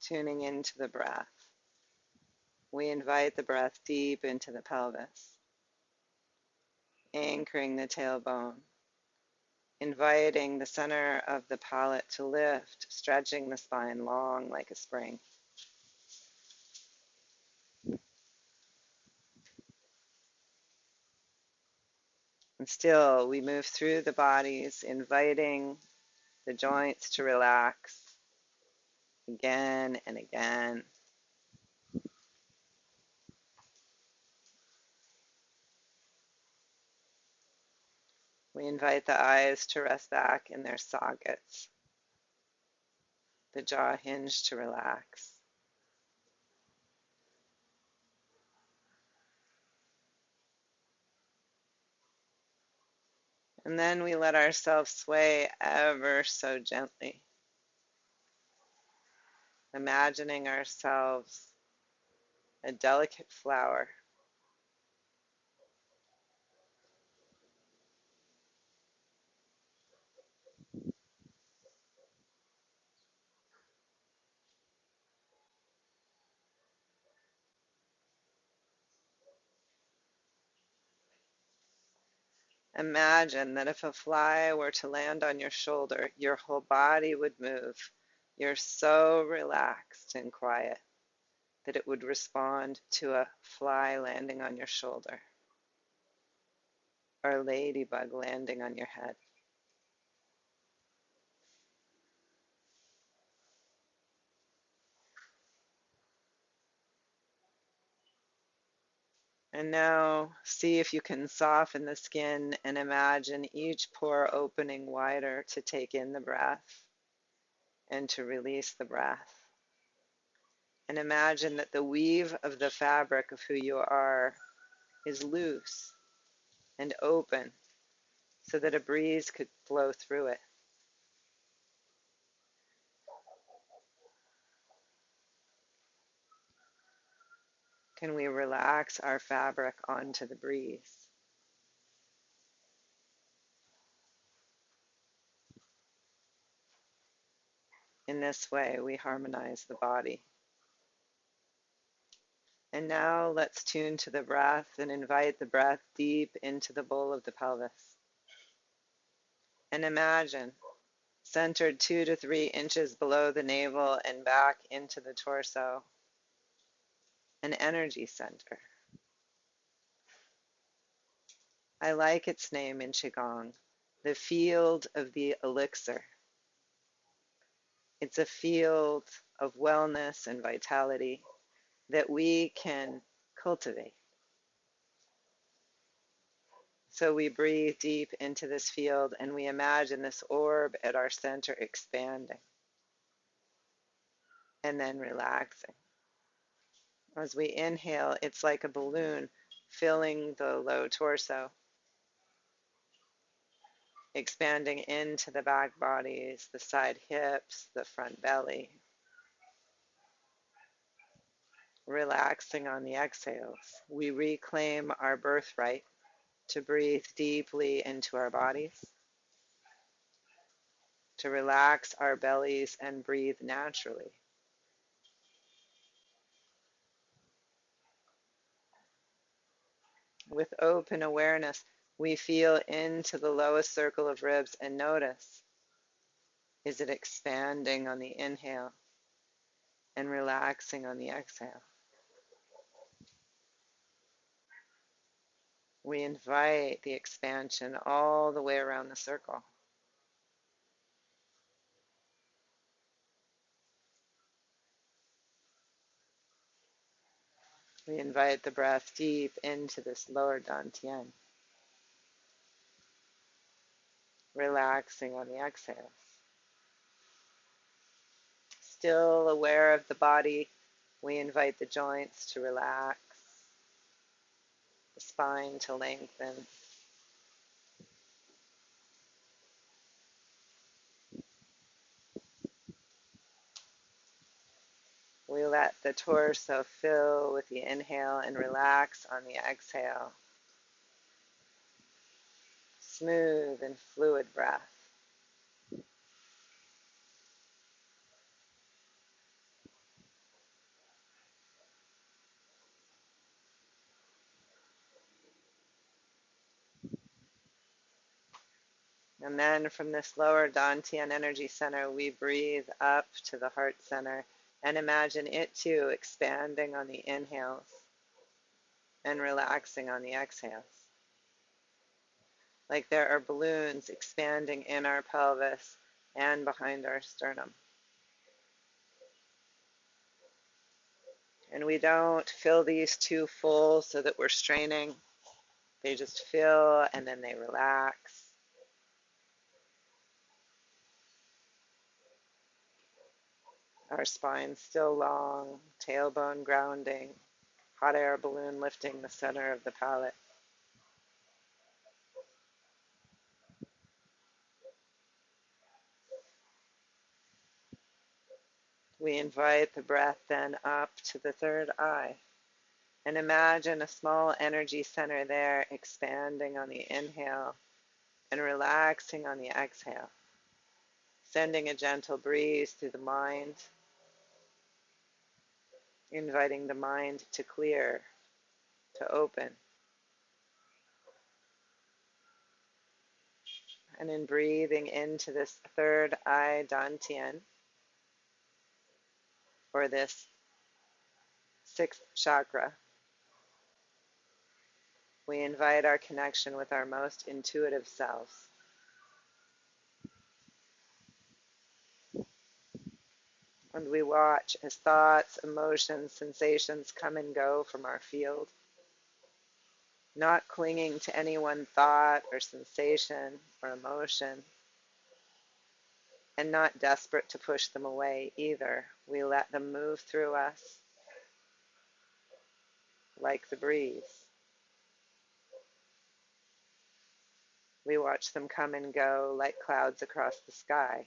tuning into the breath. We invite the breath deep into the pelvis, anchoring the tailbone, inviting the center of the palate to lift, stretching the spine long like a spring. And still, we move through the bodies, inviting the joints to relax again and again. We invite the eyes to rest back in their sockets, the jaw hinge to relax. And then we let ourselves sway ever so gently, imagining ourselves a delicate flower. Imagine that if a fly were to land on your shoulder, your whole body would move. You're so relaxed and quiet that it would respond to a fly landing on your shoulder or a ladybug landing on your head. And now see if you can soften the skin and imagine each pore opening wider to take in the breath and to release the breath. And imagine that the weave of the fabric of who you are is loose and open so that a breeze could flow through it. Can we relax our fabric onto the breeze? In this way, we harmonize the body. And now let's tune to the breath and invite the breath deep into the bowl of the pelvis. And imagine, centered 2 to 3 inches below the navel and back into the torso, an energy center. I like its name in Qigong, the field of the elixir. It's a field of wellness and vitality that we can cultivate. So we breathe deep into this field and we imagine this orb at our center expanding and then relaxing. As we inhale, it's like a balloon filling the low torso, expanding into the back bodies, the side hips, the front belly. Relaxing on the exhales, we reclaim our birthright to breathe deeply into our bodies, to relax our bellies and breathe naturally. With open awareness, we feel into the lowest circle of ribs and notice, is it expanding on the inhale and relaxing on the exhale? We invite the expansion all the way around the circle. We invite the breath deep into this lower dantian, relaxing on the exhales. Still aware of the body, we invite the joints to relax, the spine to lengthen. We let the torso fill with the inhale and relax on the exhale. Smooth and fluid breath. And then from this lower Dantian energy center, we breathe up to the heart center and imagine it too expanding on the inhales and relaxing on the exhales. Like there are balloons expanding in our pelvis and behind our sternum. And we don't fill these too full so that we're straining. They just fill and then they relax. Our spine's still long, tailbone grounding, hot air balloon lifting the center of the palate. We invite the breath then up to the third eye and imagine a small energy center there expanding on the inhale and relaxing on the exhale, sending a gentle breeze through the mind, inviting the mind to clear, to open. And in breathing into this third eye dantian, or this sixth chakra, we invite our connection with our most intuitive selves. And we watch as thoughts, emotions, sensations come and go from our field, not clinging to any one thought or sensation or emotion, and not desperate to push them away either. We let them move through us like the breeze. We watch them come and go like clouds across the sky.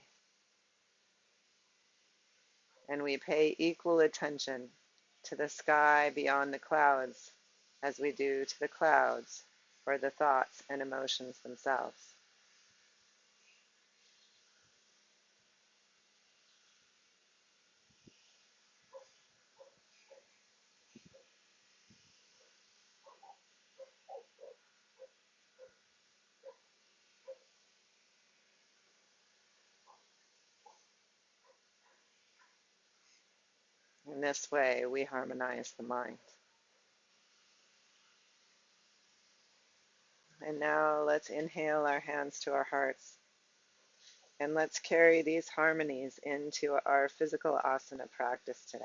And we pay equal attention to the sky beyond the clouds as we do to the clouds or the thoughts and emotions themselves. In this way, we harmonize the mind. And now let's inhale our hands to our hearts. And let's carry these harmonies into our physical asana practice today.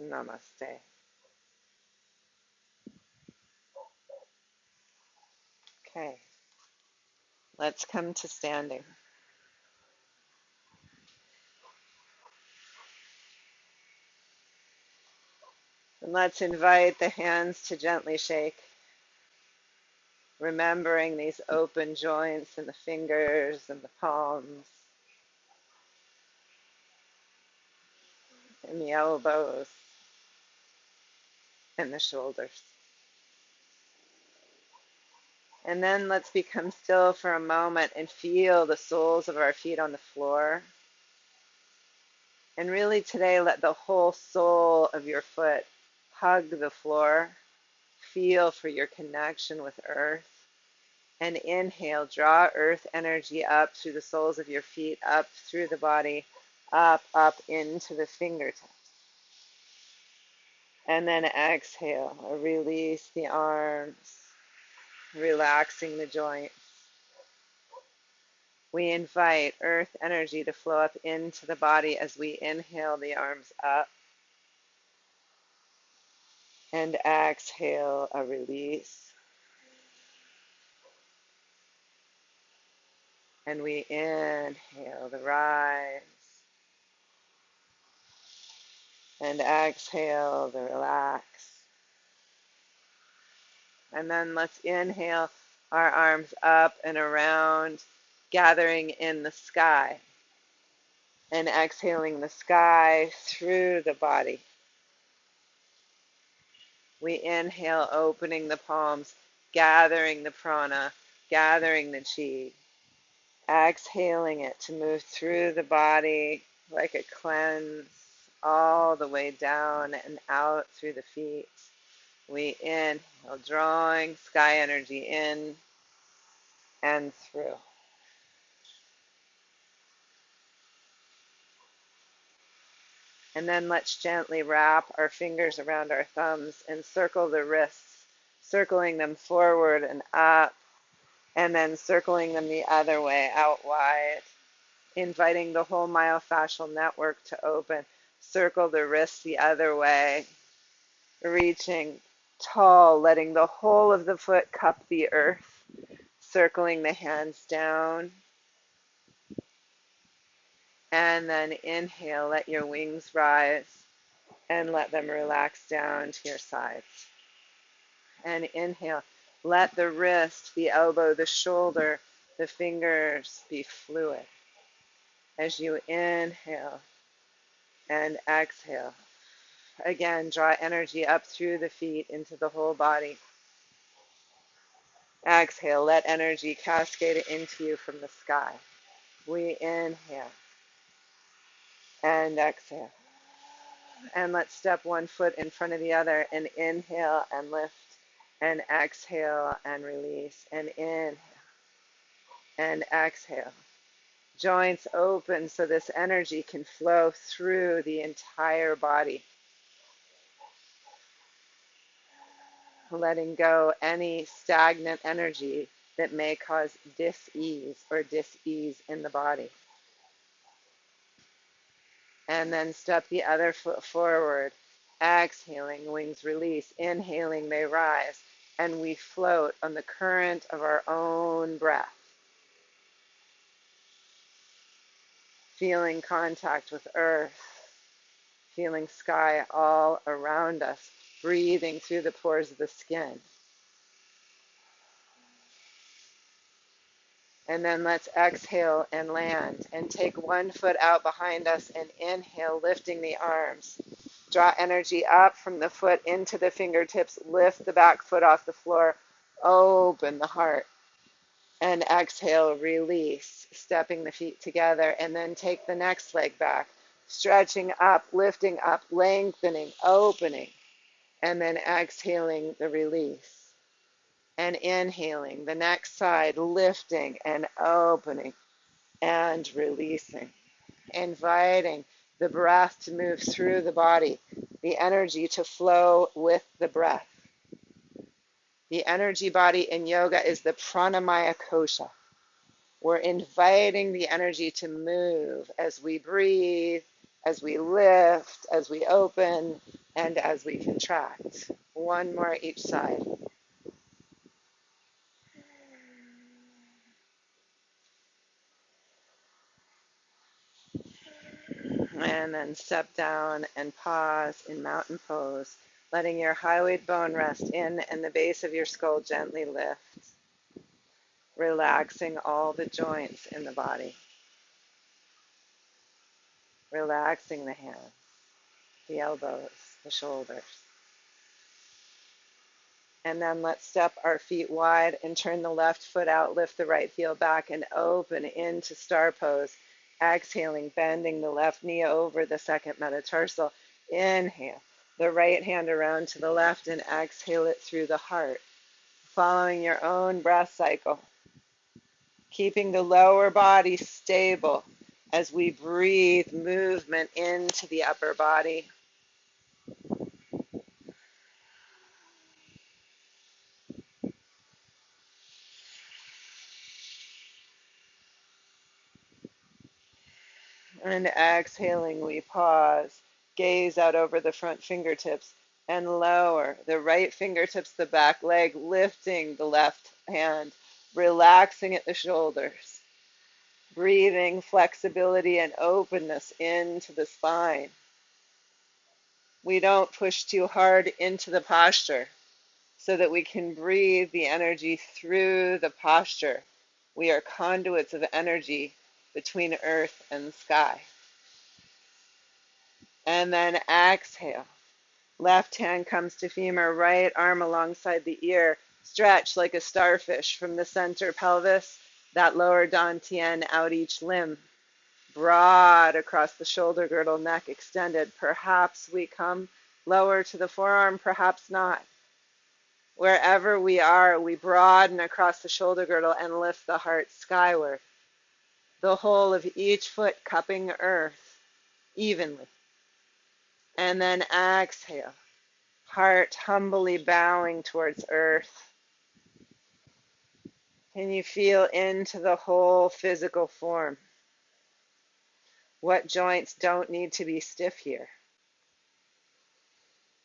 Namaste. Okay, let's come to standing. And let's invite the hands to gently shake, remembering these open joints in the fingers and the palms and the elbows and the shoulders. And then let's become still for a moment and feel the soles of our feet on the floor. And really today, let the whole sole of your foot hug the floor. Feel for your connection with earth. And inhale, draw earth energy up through the soles of your feet, up through the body, up into the fingertips. And then exhale, release the arms, relaxing the joints. We invite earth energy to flow up into the body as we inhale the arms up. And exhale, a release. And we inhale the rise. And exhale the relax. And then let's inhale our arms up and around, gathering in the sky. And exhaling the sky through the body. We inhale, opening the palms, gathering the prana, gathering the chi. Exhaling it to move through the body like a cleanse, all the way down and out through the feet. We inhale, drawing sky energy in, and through. And then let's gently wrap our fingers around our thumbs and circle the wrists, circling them forward and up, and then circling them the other way, out wide, inviting the whole myofascial network to open. Circle the wrists the other way, reaching tall, letting the whole of the foot cup the earth, circling the hands down. And then inhale, let your wings rise and let them relax down to your sides. And inhale, let the wrist, the elbow, the shoulder, the fingers be fluid. As you inhale and exhale, again, draw energy up through the feet into the whole body. Exhale, let energy cascade into you from the sky. We inhale and exhale. And let's step one foot in front of the other and inhale and lift and exhale and release and inhale and exhale. Joints open so this energy can flow through the entire body. Letting go any stagnant energy that may cause dis-ease or dis-ease in the body. And then step the other foot forward. Exhaling, wings release. Inhaling, they rise. And we float on the current of our own breath. Feeling contact with earth. Feeling sky all around us. Breathing through the pores of the skin. And then let's exhale and land. And take one foot out behind us and inhale, lifting the arms. Draw energy up from the foot into the fingertips. Lift the back foot off the floor. Open the heart. And exhale, release. Stepping the feet together. And then take the next leg back. Stretching up, lifting up, lengthening, opening. And then exhaling the release. And inhaling the next side, lifting and opening and releasing. Inviting the breath to move through the body, the energy to flow with the breath. The energy body in yoga is the pranamaya kosha. We're inviting the energy to move as we breathe, as we lift, as we open, and as we contract. One more each side. And then step down and pause in mountain pose, letting your hyoid bone rest in and the base of your skull gently lift, relaxing all the joints in the body, relaxing the hands, the elbows, the shoulders. And then let's step our feet wide and turn the left foot out, lift the right heel back and open into star pose. Exhaling, bending the left knee over the second metatarsal. Inhale, the right hand around to the left and exhale it through the heart. Following your own breath cycle. Keeping the lower body stable as we breathe movement into the upper body. And exhaling, we pause, gaze out over the front fingertips and lower the right fingertips, the back leg, lifting the left hand, relaxing at the shoulders, breathing flexibility and openness into the spine. We don't push too hard into the posture so that we can breathe the energy through the posture. We are conduits of energy between earth and sky. And then exhale. Left hand comes to femur, right arm alongside the ear. Stretch like a starfish from the center pelvis, that lower dantian out each limb. Broad across the shoulder girdle, neck extended. Perhaps we come lower to the forearm, perhaps not. Wherever we are, we broaden across the shoulder girdle and lift the heart skyward. The whole of each foot cupping earth evenly. And then exhale. Heart humbly bowing towards earth. Can you feel into the whole physical form? What joints don't need to be stiff here?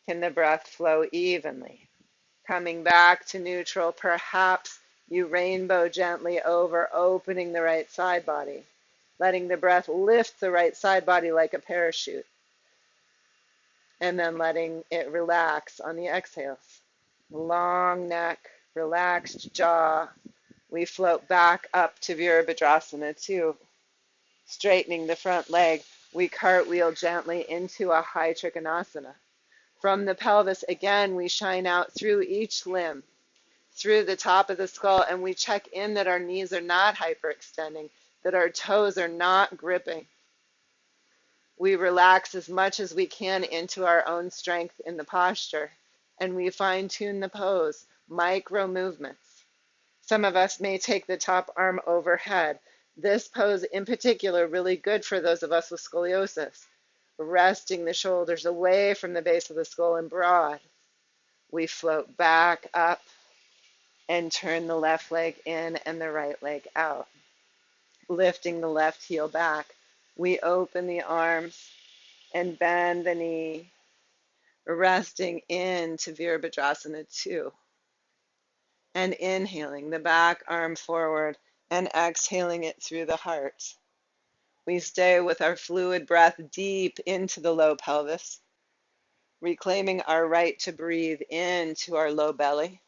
Can the breath flow evenly? Coming back to neutral, perhaps you rainbow gently over, opening the right side body, letting the breath lift the right side body like a parachute, and then letting it relax on the exhales. Long neck, relaxed jaw. We float back up to Virabhadrasana 2. Straightening the front leg, we cartwheel gently into a high Trikonasana. From the pelvis, again, we shine out through each limb, through the top of the skull, and we check in that our knees are not hyperextending, that our toes are not gripping. We relax as much as we can into our own strength in the posture, and we fine-tune the pose, micro movements. Some of us may take the top arm overhead. This pose in particular, really good for those of us with scoliosis. Resting the shoulders away from the base of the skull and broad. We float back up and turn the left leg in and the right leg out. Lifting the left heel back. We open the arms and bend the knee, resting into Virabhadrasana 2. And inhaling the back arm forward and exhaling it through the heart. We stay with our fluid breath deep into the low pelvis, reclaiming our right to breathe into our low belly,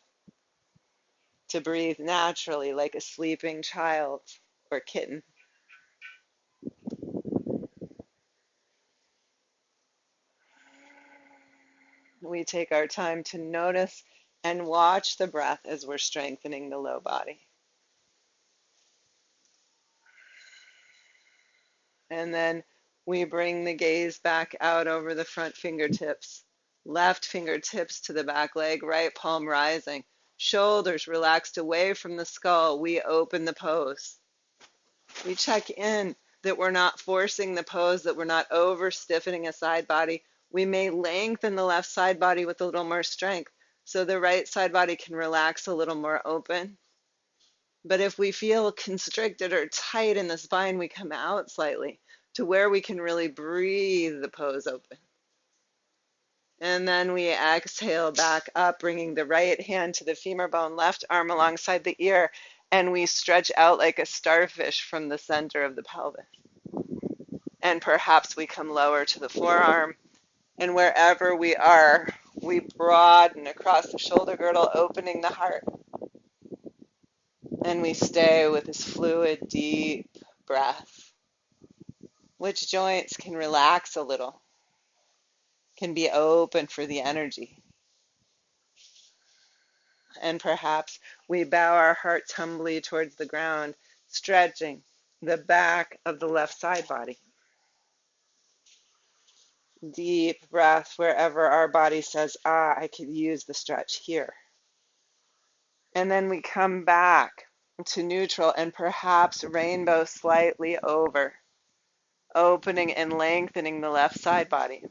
to breathe naturally like a sleeping child or kitten. We take our time to notice and watch the breath as we're strengthening the low body. And then we bring the gaze back out over the front fingertips. Left fingertips to the back leg, right palm rising. Shoulders relaxed away from the skull. We open the pose. We check in that we're not forcing the pose, that we're not over stiffening a side body. We may lengthen the left side body with a little more strength so the right side body can relax a little more open. But if we feel constricted or tight in the spine, we come out slightly to where we can really breathe the pose open. And then we exhale back up, bringing the right hand to the femur bone, left arm alongside the ear, and we stretch out like a starfish from the center of the pelvis. And perhaps we come lower to the forearm, and wherever we are, we broaden across the shoulder girdle, opening the heart. And we stay with this fluid, deep breath. Which joints can relax a little, can be open for the energy. And perhaps we bow our hearts humbly towards the ground, stretching the back of the left side body. Deep breath wherever our body says, I could use the stretch here. And then we come back to neutral and perhaps rainbow slightly over, opening and lengthening the left side body.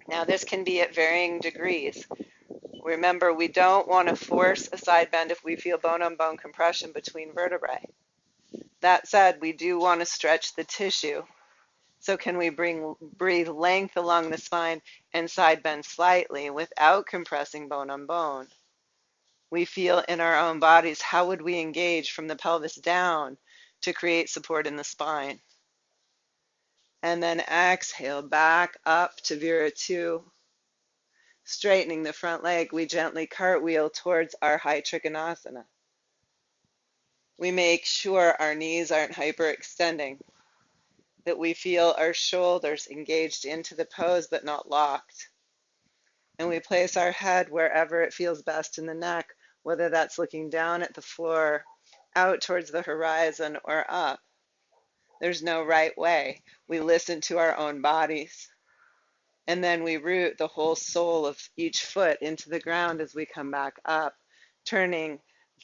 Now this can be at varying degrees. Remember, we don't want to force a side bend if we feel bone-on-bone compression between vertebrae. That said, we do want to stretch the tissue. So can we breathe length along the spine and side bend slightly without compressing bone on bone? We feel in our own bodies, how would we engage from the pelvis down to create support in the spine? And then exhale back up to Vira 2. Straightening the front leg, we gently cartwheel towards our high Trikonasana. We make sure our knees aren't hyperextending, that we feel our shoulders engaged into the pose but not locked. And we place our head wherever it feels best in the neck, whether that's looking down at the floor, out towards the horizon, or up. There's no right way. We listen to our own bodies. And then we root the whole sole of each foot into the ground as we come back up, turning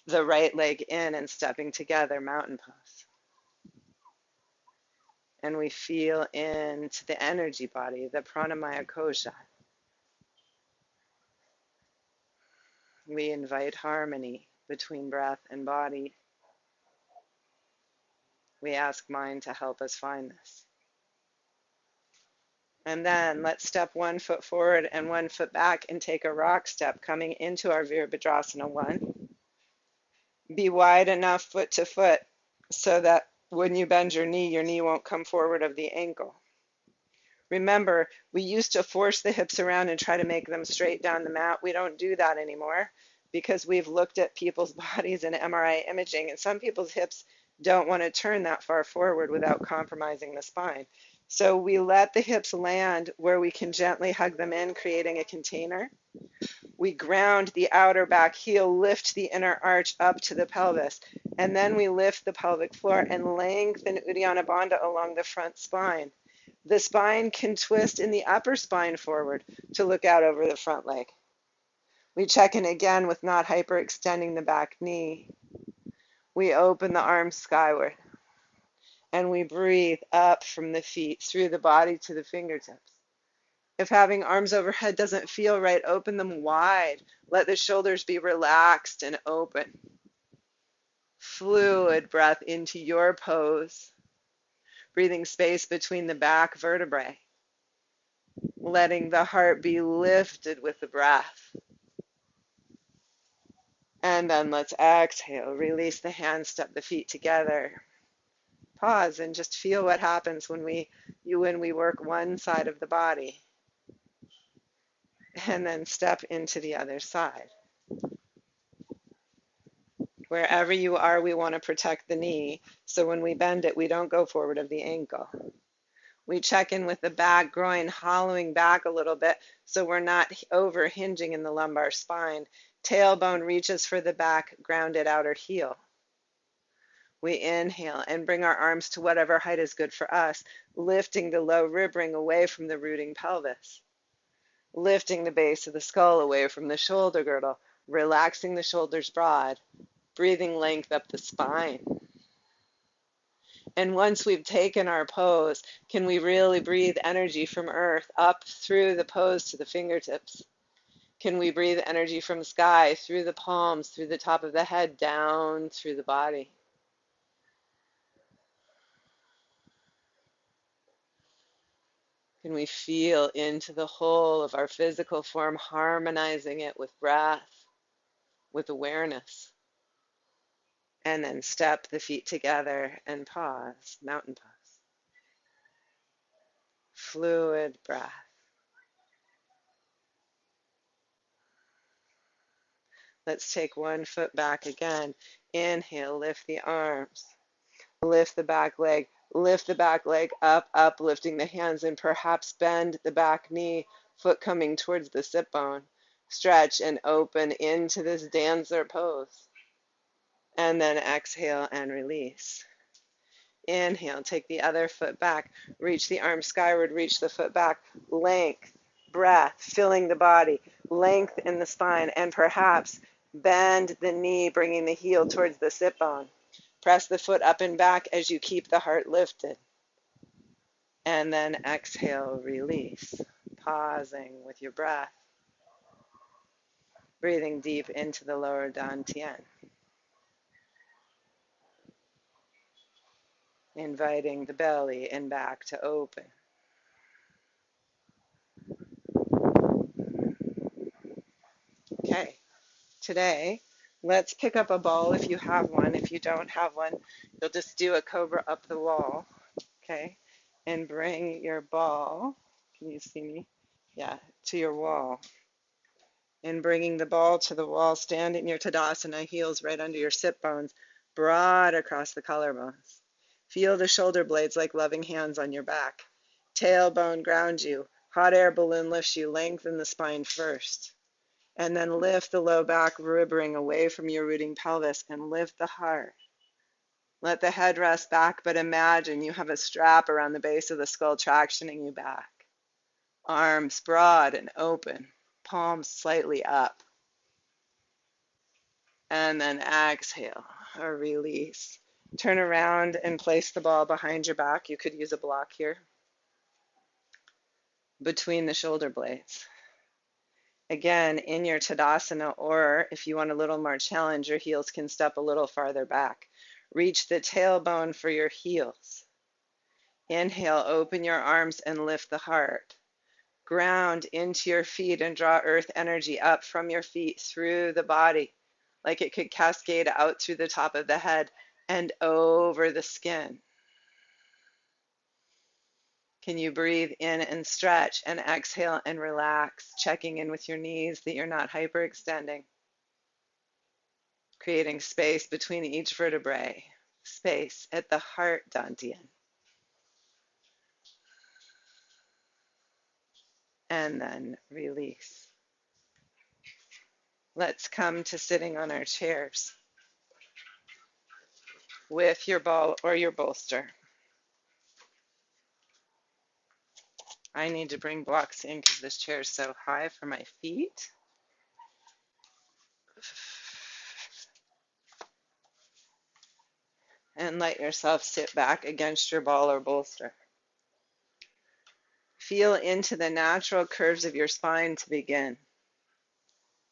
the right leg in and stepping together, mountain pose. And we feel into the energy body, the pranamaya kosha. We invite harmony between breath and body. We ask mind to help us find this. And then let's step 1 foot forward and 1 foot back and take a rock step coming into our Virabhadrasana 1. Be wide enough foot to foot so that when you bend your knee won't come forward of the ankle. Remember, we used to force the hips around and try to make them straight down the mat. We don't do that anymore because we've looked at people's bodies in MRI imaging, and some people's hips don't want to turn that far forward without compromising the spine. So we let the hips land where we can gently hug them in, creating a container. We ground the outer back heel, lift the inner arch up to the pelvis, and then we lift the pelvic floor and lengthen Uddiyana Bandha along the front spine. The spine can twist in the upper spine forward to look out over the front leg. We check in again with not hyperextending the back knee. We open the arms skyward. And we breathe up from the feet, through the body to the fingertips. If having arms overhead doesn't feel right, open them wide. Let the shoulders be relaxed and open. Fluid breath into your pose. Breathing space between the back vertebrae. Letting the heart be lifted with the breath. And then let's exhale. Release the hands, step the feet together. Pause and just feel what happens when we work one side of the body. And then step into the other side. Wherever you are, we want to protect the knee. So when we bend it, we don't go forward of the ankle. We check in with the back groin, hollowing back a little bit so we're not over hinging in the lumbar spine. Tailbone reaches for the back, grounded outer heel. We inhale and bring our arms to whatever height is good for us, lifting the low rib ring away from the rooting pelvis. Lifting the base of the skull away from the shoulder girdle, relaxing the shoulders broad, breathing length up the spine. And once we've taken our pose, can we really breathe energy from earth up through the pose to the fingertips? Can we breathe energy from sky through the palms, through the top of the head, down through the body? Can we feel into the whole of our physical form, harmonizing it with breath, with awareness? And then step the feet together and pause, mountain pose. Fluid breath. Let's take 1 foot back again. Inhale, lift the arms. Lift the back leg. Lift the back leg up, lifting the hands, and perhaps bend the back knee, foot coming towards the sit bone. Stretch and open into this dancer pose. And then exhale and release. Inhale, take the other foot back. Reach the arm skyward, reach the foot back. Length, breath, filling the body. Length in the spine, and perhaps bend the knee, bringing the heel towards the sit bone. Press the foot up and back as you keep the heart lifted. And then exhale, release. Pausing with your breath. Breathing deep into the lower dantian. Inviting the belly and back to open. Okay, today, let's pick up a ball if you have one. If you don't have one, you'll just do a cobra up the wall, okay? And bring your ball, can you see me? Yeah, to your wall. And bringing the ball to the wall, stand in your Tadasana, heels right under your sit bones, broad across the collarbones. Feel the shoulder blades like loving hands on your back. Tailbone ground you. Hot air balloon lifts you. Lengthen the spine first. And then lift the low back rib ring away from your rooting pelvis and lift the heart. Let the head rest back, but imagine you have a strap around the base of the skull tractioning you back. Arms broad and open, palms slightly up. And then exhale or release. Turn around and place the ball behind your back. You could use a block here between the shoulder blades. Again, in your Tadasana, or if you want a little more challenge, your heels can step a little farther back. Reach the tailbone for your heels. Inhale, open your arms and lift the heart. Ground into your feet and draw earth energy up from your feet through the body, like it could cascade out through the top of the head and over the skin. Can you breathe in and stretch and exhale and relax, checking in with your knees that you're not hyperextending, creating space between each vertebrae, space at the heart dantian. And then release. Let's come to sitting on our chairs with your ball or your bolster. I need to bring blocks in because this chair is so high for my feet. And let yourself sit back against your ball or bolster. Feel into the natural curves of your spine to begin.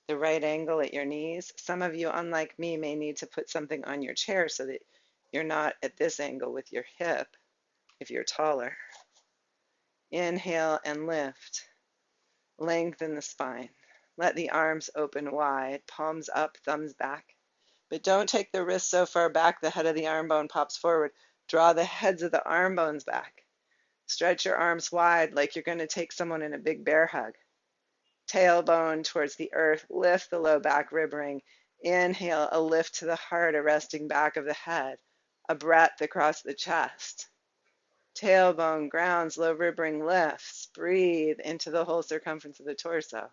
The right angle at your knees. Some of you, unlike me, may need to put something on your chair so that you're not at this angle with your hip if you're taller. Inhale and lift. Lengthen the spine. Let the arms open wide, palms up, thumbs back. But don't take the wrists so far back the head of the arm bone pops forward. Draw the heads of the arm bones back. Stretch your arms wide like you're going to take someone in a big bear hug. Tailbone towards the earth. Lift the low back rib ring. Inhale, a lift to the heart, a resting back of the head. A breath across the chest. Tailbone grounds, low rib ring lifts. Breathe into the whole circumference of the torso.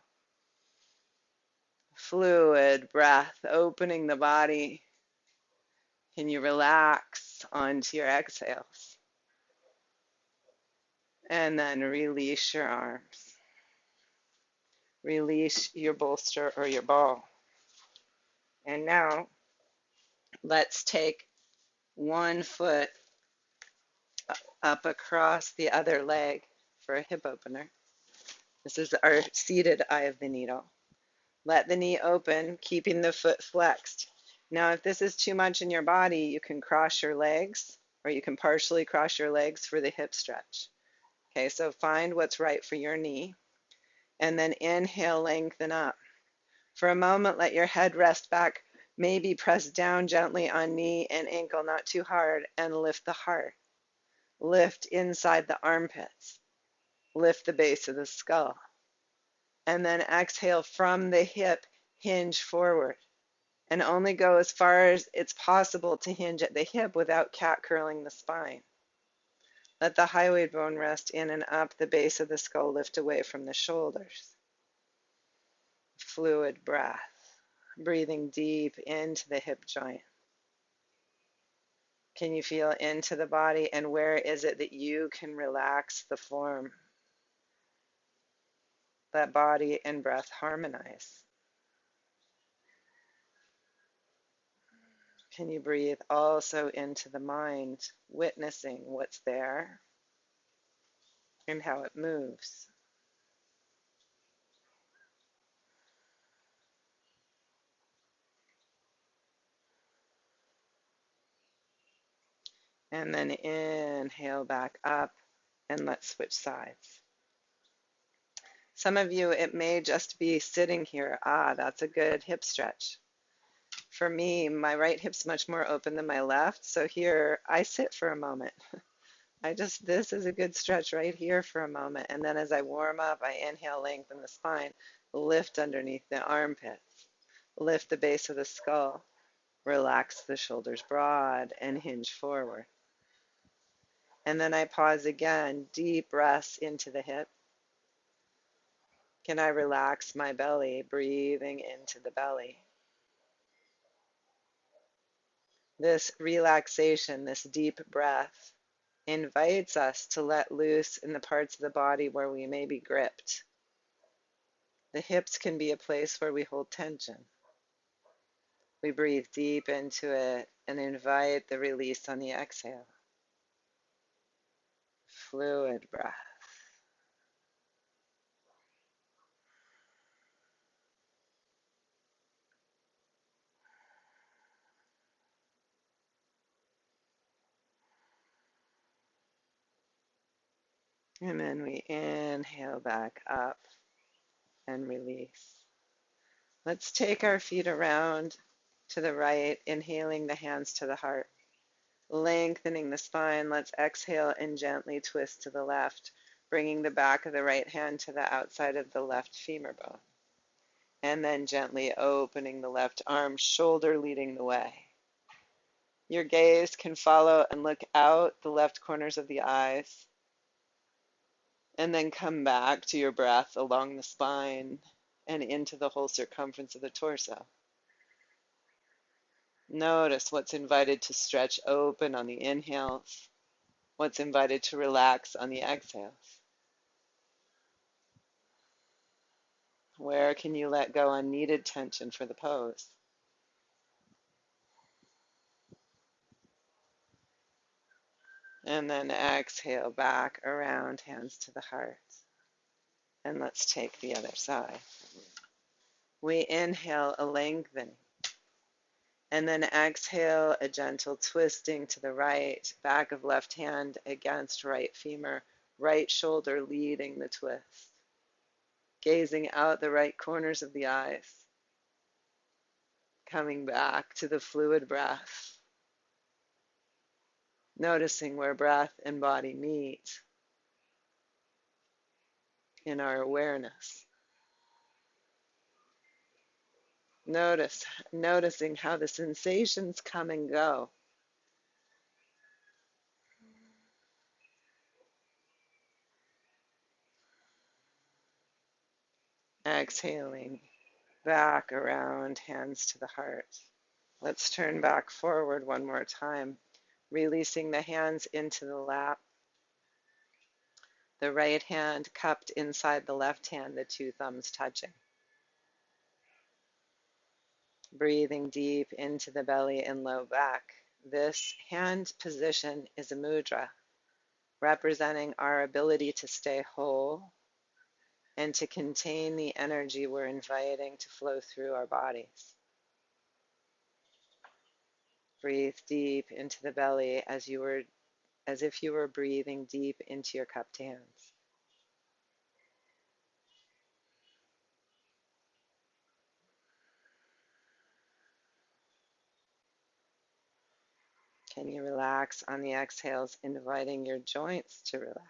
Fluid breath, opening the body. Can you relax onto your exhales? And then release your arms. Release your bolster or your ball. And now, let's take one foot up across the other leg for a hip opener. This is our seated eye of the needle. Let the knee open, keeping the foot flexed. Now, if this is too much in your body, you can cross your legs, or you can partially cross your legs for the hip stretch. Okay, so find what's right for your knee. And then inhale, lengthen up. For a moment, let your head rest back. Maybe press down gently on knee and ankle, not too hard, and lift the heart. Lift inside the armpits. Lift the base of the skull. And then exhale from the hip, hinge forward. And only go as far as it's possible to hinge at the hip without cat curling the spine. Let the hyoid bone rest in and up, the base of the skull lift away from the shoulders. Fluid breath, breathing deep into the hip joint. Can you feel into the body, and where is it that you can relax the form? Let body and breath harmonize. Can you breathe also into the mind, witnessing what's there and how it moves? And then inhale back up, and let's switch sides. Some of you, it may just be sitting here. That's a good hip stretch. For me, my right hip's much more open than my left, so here I sit for a moment. This is a good stretch right here for a moment, and then as I warm up, I inhale, lengthen the spine, lift underneath the armpits, lift the base of the skull, relax the shoulders broad, and hinge forward. And then I pause again, deep breaths into the hip. Can I relax my belly, breathing into the belly? This relaxation, this deep breath, invites us to let loose in the parts of the body where we may be gripped. The hips can be a place where we hold tension. We breathe deep into it and invite the release on the exhale. Fluid breath. And then we inhale back up and release. Let's take our feet around to the right, inhaling the hands to the heart. Lengthening the spine, let's exhale and gently twist to the left, bringing the back of the right hand to the outside of the left femur bone. And then gently opening the left arm, shoulder leading the way. Your gaze can follow and look out the left corners of the eyes. And then come back to your breath along the spine and into the whole circumference of the torso. Notice what's invited to stretch open on the inhales, what's invited to relax on the exhales. Where can you let go unneeded tension for the pose? And then exhale back around, hands to the heart. And let's take the other side. We inhale a lengthening. And then exhale a gentle twisting to the right, back of left hand against right femur, right shoulder leading the twist. Gazing out the right corners of the eyes. Coming back to the fluid breath. Noticing where breath and body meet in our awareness. Noticing how the sensations come and go. Exhaling back around, hands to the heart. Let's turn back forward one more time, releasing the hands into the lap. The right hand cupped inside the left hand, the two thumbs touching. Breathing deep into the belly and low back. This hand position is a mudra, representing our ability to stay whole and to contain the energy we're inviting to flow through our bodies. Breathe deep into the belly as if you were breathing deep into your cupped hands. Can you relax on the exhales, inviting your joints to relax?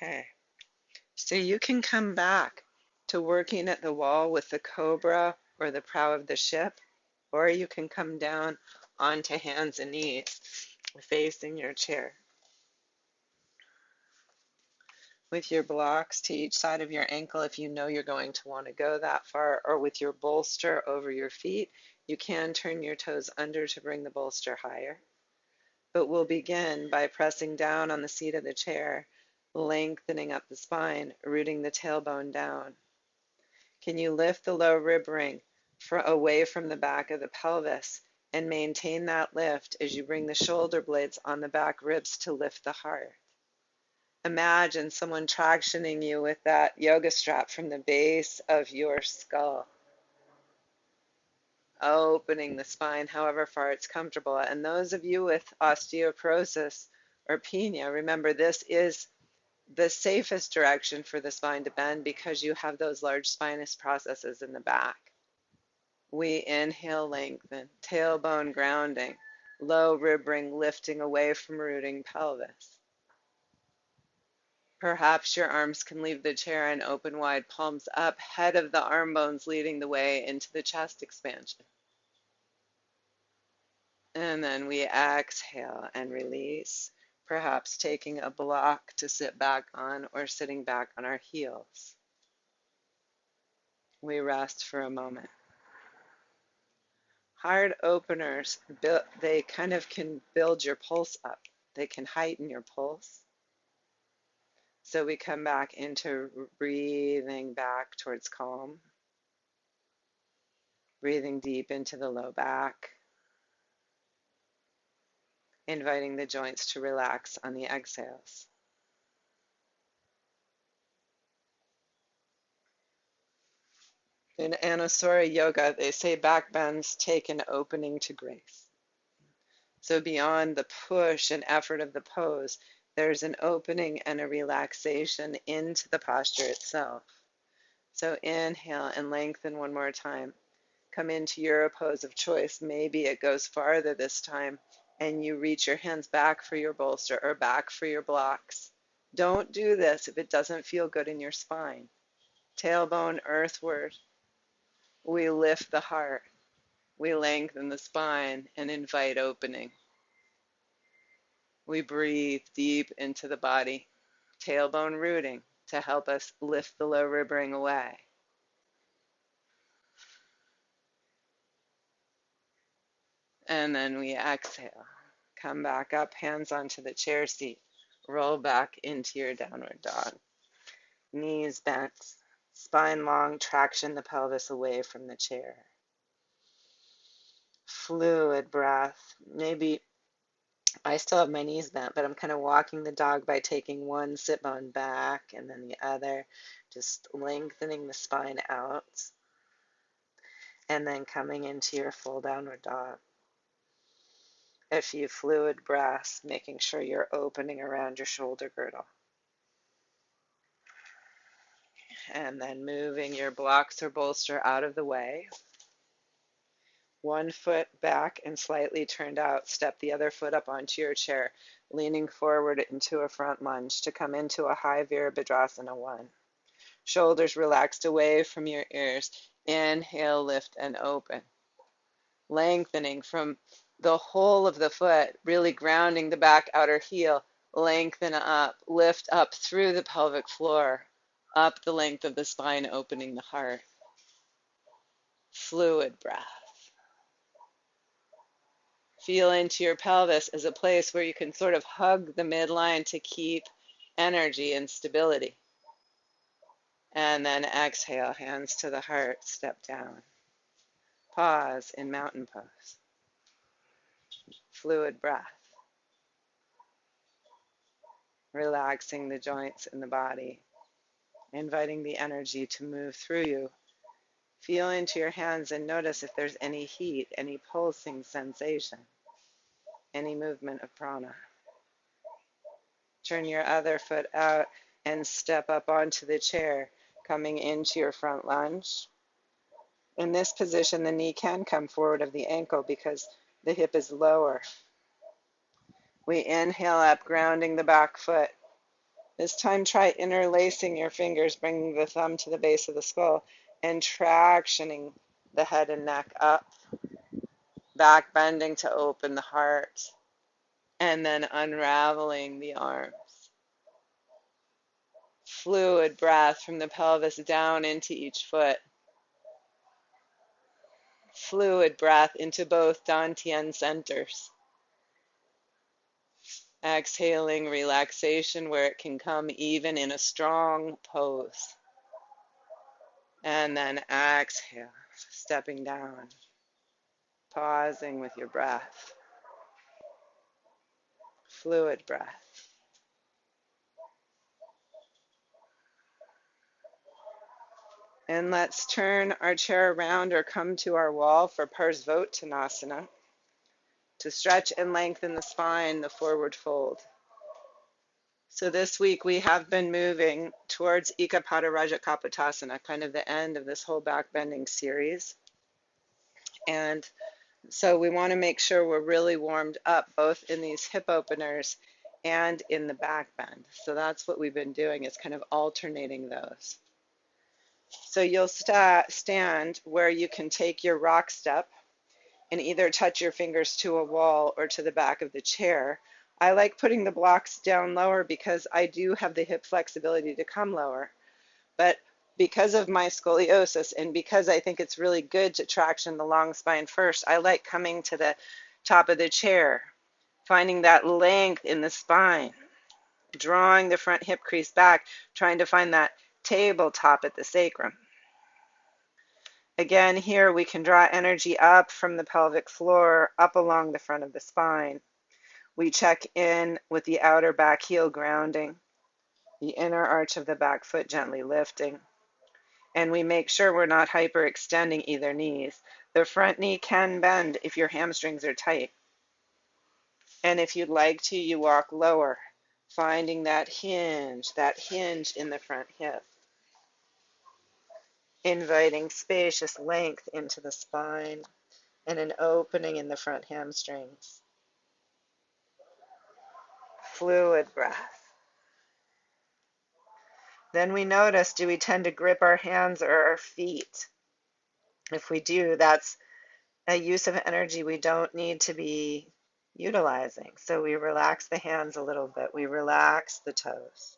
Okay, so you can come back to working at the wall with the cobra or the prow of the ship, or you can come down onto hands and knees facing your chair. With your blocks to each side of your ankle if you know you're going to want to go that far, or with your bolster over your feet, you can turn your toes under to bring the bolster higher. But we'll begin by pressing down on the seat of the chair, lengthening up the spine, rooting the tailbone down. Can you lift the low rib ring away from the back of the pelvis and maintain that lift as you bring the shoulder blades on the back ribs to lift the heart? Imagine someone tractioning you with that yoga strap from the base of your skull. Opening the spine however far it's comfortable. And those of you with osteoporosis or penia, remember this is the safest direction for the spine to bend because you have those large spinous processes in the back. We inhale, lengthen, tailbone grounding, low rib ring lifting away from rooting pelvis. Perhaps your arms can leave the chair and open wide, palms up, head of the arm bones leading the way into the chest expansion. And then we exhale and release, perhaps taking a block to sit back on or sitting back on our heels. we rest for a moment. Heart openers, they kind of can build your pulse up. They can heighten your pulse. So we come back into breathing back towards calm, breathing deep into the low back, inviting the joints to relax on the exhales. In Anusara Yoga, they say back bends take an opening to grace. So beyond the push and effort of the pose, there's an opening and a relaxation into the posture itself. So inhale and lengthen one more time. Come into your pose of choice. Maybe it goes farther this time and you reach your hands back for your bolster or back for your blocks. Don't do this if it doesn't feel good in your spine. Tailbone earthward. We lift the heart. We lengthen the spine and invite opening. We breathe deep into the body, tailbone rooting to help us lift the low rib ring away. And then we exhale. Come back up, hands onto the chair seat. Roll back into your downward dog. Knees bent, spine long, traction the pelvis away from the chair. Fluid breath. Maybe I still have my knees bent, but I'm kind of walking the dog by taking one sit bone back and then the other, just lengthening the spine out. And then coming into your full downward dog. A few fluid breaths, making sure you're opening around your shoulder girdle. And then moving your blocks or bolster out of the way. One foot back and slightly turned out. Step the other foot up onto your chair, leaning forward into a front lunge to come into a high Virabhadrasana 1. Shoulders relaxed away from your ears. Inhale, lift, and open. Lengthening from the whole of the foot, really grounding the back outer heel. Lengthen up, lift up through the pelvic floor, up the length of the spine, opening the heart. Fluid breath. Feel into your pelvis as a place where you can sort of hug the midline to keep energy and stability. And then exhale, hands to the heart, step down. Pause in mountain pose. Fluid breath. Relaxing the joints in the body, inviting the energy to move through you. Feel into your hands and notice if there's any heat, any pulsing sensation, any movement of prana. Turn your other foot out and step up onto the chair, coming into your front lunge. In this position, the knee can come forward of the ankle because the hip is lower. We inhale up, grounding the back foot. This time, try interlacing your fingers, bringing the thumb to the base of the skull and tractioning the head and neck up. Back bending to open the heart. And then unraveling the arms. Fluid breath from the pelvis down into each foot. Fluid breath into both Dantian centers. Exhaling relaxation where it can come even in a strong pose. And then exhale, stepping down. Pausing with your breath. Fluid breath. And let's turn our chair around or come to our wall for Parsvottanasana to stretch and lengthen the spine, the forward fold. So this week we have been moving towards Ekapada Kapotasana, kind of the end of this whole back bending series. And so we want to make sure we're really warmed up both in these hip openers and in the back bend. So that's what we've been doing, is kind of alternating those. So you'll stand where you can take your rock step and either touch your fingers to a wall or to the back of the chair. I like putting the blocks down lower because I do have the hip flexibility to come lower. But Because of my scoliosis and because I think it's really good to traction the long spine first, I like coming to the top of the chair, finding that length in the spine, drawing the front hip crease back, trying to find that tabletop at the sacrum. Again, here we can draw energy up from the pelvic floor, up along the front of the spine. We check in with the outer back heel grounding, the inner arch of the back foot gently lifting. And we make sure we're not hyperextending either knees. The front knee can bend if your hamstrings are tight. And if you'd like to, you walk lower, finding that hinge in the front hip, inviting spacious length into the spine and an opening in the front hamstrings. Fluid breath. Then we notice, do we tend to grip our hands or our feet? If we do, that's a use of energy we don't need to be utilizing. So we relax the hands a little bit. We relax the toes.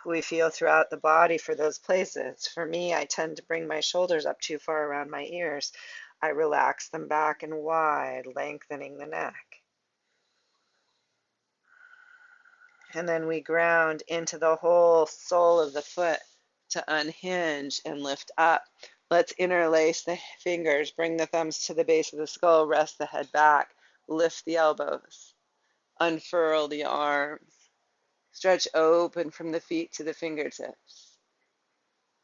We feel throughout the body for those places. For me, I tend to bring my shoulders up too far around my ears. I relax them back and wide, lengthening the neck. And then we ground into the whole sole of the foot to unhinge and lift up. Let's interlace the fingers, bring the thumbs to the base of the skull, rest the head back, lift the elbows, unfurl the arms, stretch open from the feet to the fingertips.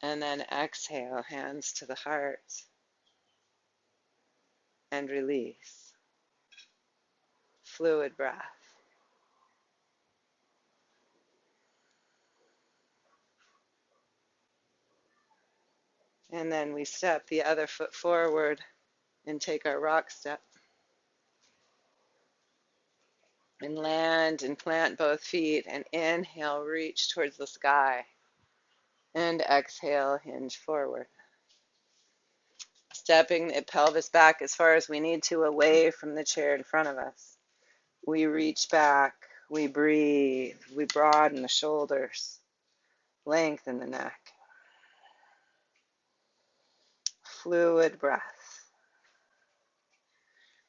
And then exhale, hands to the heart, and release. Fluid breath. And then we step the other foot forward and take our rock step. And land and plant both feet and inhale, reach towards the sky. And exhale, hinge forward. Stepping the pelvis back as far as we need to away from the chair in front of us. We reach back, we breathe, we broaden the shoulders, lengthen the neck. Fluid breath.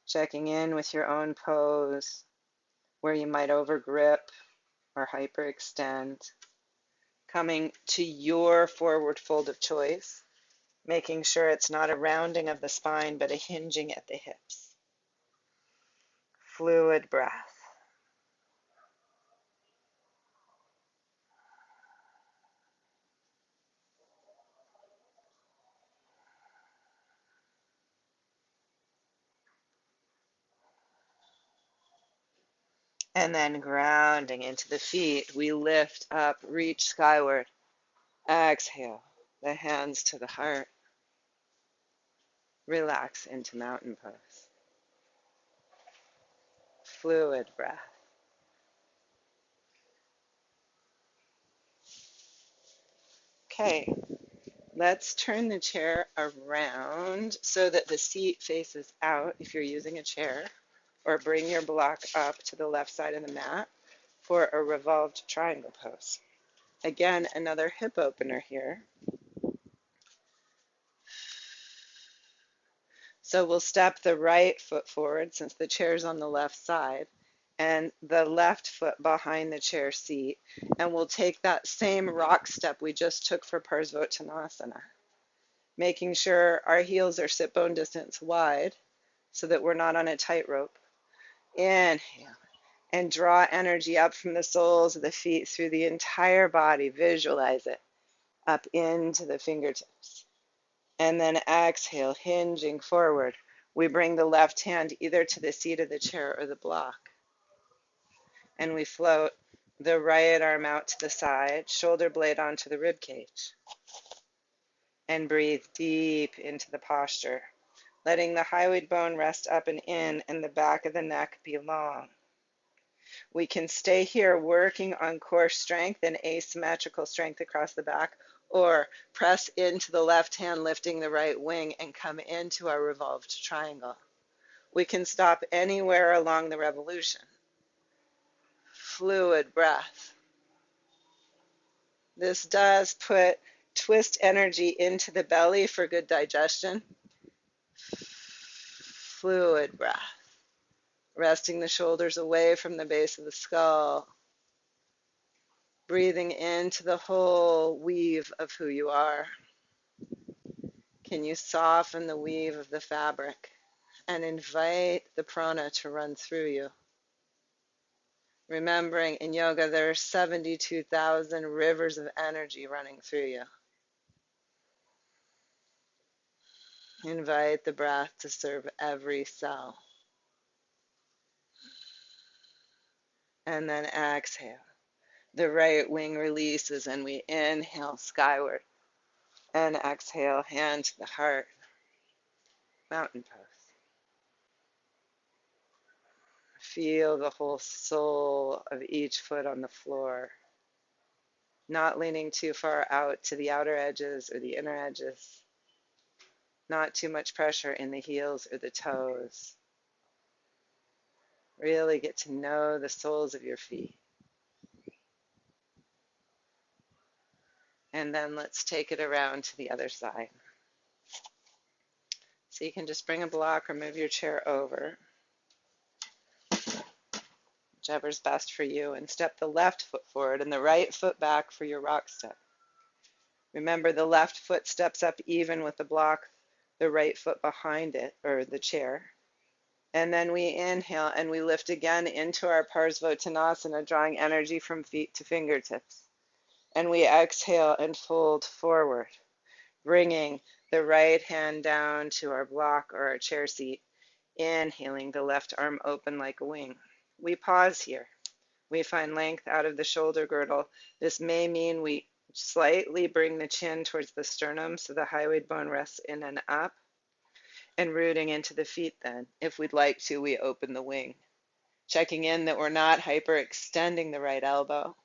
Checking in with your own pose, where you might overgrip or hyperextend. Coming to your forward fold of choice, making sure it's not a rounding of the spine, but a hinging at the hips. Fluid breath. And then grounding into the feet, we lift up, reach skyward. Exhale, the hands to the heart. Relax into mountain pose. Fluid breath. Okay, let's turn the chair around so that the seat faces out if you're using a chair, or bring your block up to the left side of the mat for a revolved triangle pose. Again, another hip opener here. So we'll step the right foot forward since the chair's on the left side, and the left foot behind the chair seat, and we'll take that same rock step we just took for Parsvottanasana, making sure our heels are sit bone distance wide so that we're not on a tightrope. Inhale, and draw energy up from the soles of the feet through the entire body. Visualize it up into the fingertips. And then exhale, hinging forward. We bring the left hand either to the seat of the chair or the block. And we float the right arm out to the side, shoulder blade onto the rib cage. And breathe deep into the posture, letting the hyoid bone rest up and in and the back of the neck be long. We can stay here working on core strength and asymmetrical strength across the back, or press into the left hand, lifting the right wing, and come into our revolved triangle. We can stop anywhere along the revolution. Fluid breath. This does twist energy into the belly for good digestion. Fluid breath. Resting the shoulders away from the base of the skull. Breathing into the whole weave of who you are. Can you soften the weave of the fabric and invite the prana to run through you? Remembering in yoga there are 72,000 rivers of energy running through you. Invite the breath to serve every cell. And then exhale. The right wing releases and we inhale skyward. And exhale, hand to the heart. Mountain pose. Feel the whole sole of each foot on the floor. Not leaning too far out to the outer edges or the inner edges. Not too much pressure in the heels or the toes. Really get to know the soles of your feet. And then let's take it around to the other side. So you can just bring a block or move your chair over, whichever's best for you, and step the left foot forward and the right foot back for your rock step. Remember, the left foot steps up even with the block, the right foot behind it, or the chair. And then we inhale and we lift again into our Parsvottanasana, drawing energy from feet to fingertips. And we exhale and fold forward, bringing the right hand down to our block or our chair seat, inhaling the left arm open like a wing. We pause here. We find length out of the shoulder girdle. This may mean we slightly bring the chin towards the sternum so the hyoid bone rests in and up, and rooting into the feet then. If we'd like to, we open the wing. Checking in that we're not hyperextending the right elbow.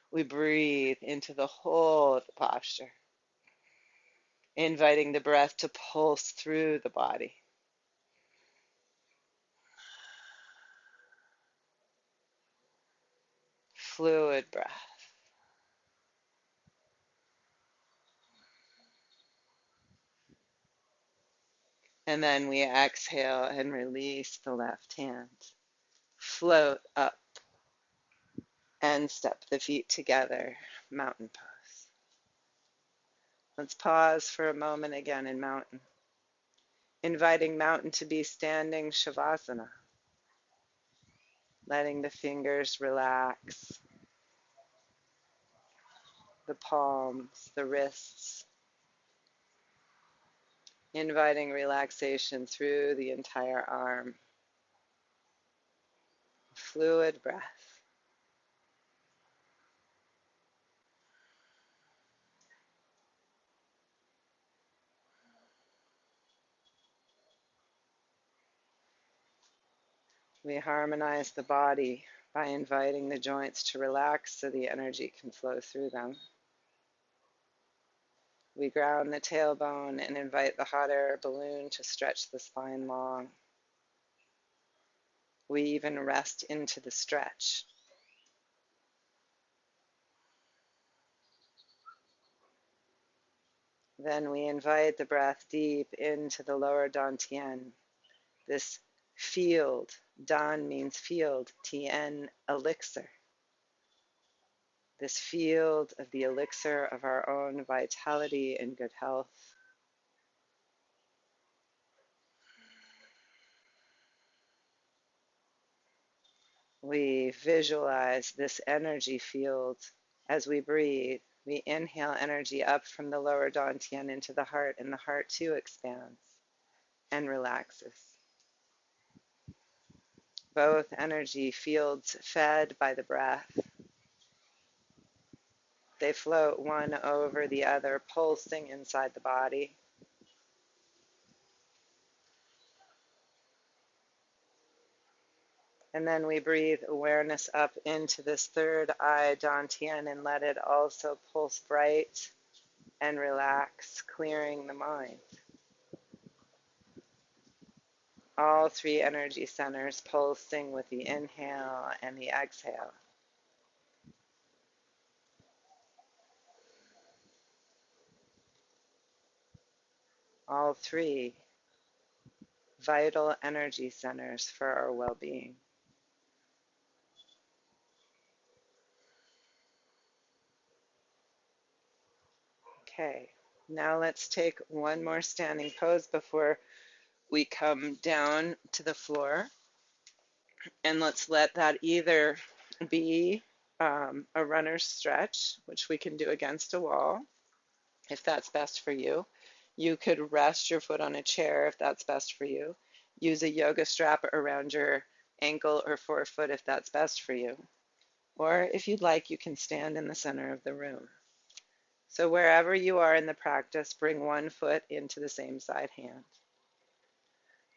We breathe into the whole of the posture, inviting the breath to pulse through the body. Fluid breath. And then we exhale and release the left hand. Float up and step the feet together, mountain pose. Let's pause for a moment again in mountain. Inviting mountain to be standing shavasana. Letting the fingers relax, the palms, the wrists. Inviting relaxation through the entire arm. Fluid breath. We harmonize the body by inviting the joints to relax so the energy can flow through them. We ground the tailbone and invite the hot air balloon to stretch the spine long. We even rest into the stretch. Then we invite the breath deep into the lower dantian. This field, Dan means field, Tien, elixir. This field of the elixir of our own vitality and good health. We visualize this energy field as we breathe. We inhale energy up from the lower dantian into the heart, and the heart too expands and relaxes. Both energy fields fed by the breath. They float one over the other, pulsing inside the body. And then we breathe awareness up into this third eye, dantian, and let it also pulse bright and relax, clearing the mind. All three energy centers pulsing with the inhale and the exhale. all three vital energy centers for our well-being. Okay, now let's take one more standing pose before we come down to the floor. And let's let that either be a runner's stretch, which we can do against a wall, if that's best for you. You could rest your foot on a chair if that's best for you. Use a yoga strap around your ankle or forefoot if that's best for you. Or if you'd like, you can stand in the center of the room. So wherever you are in the practice, bring one foot into the same side hand.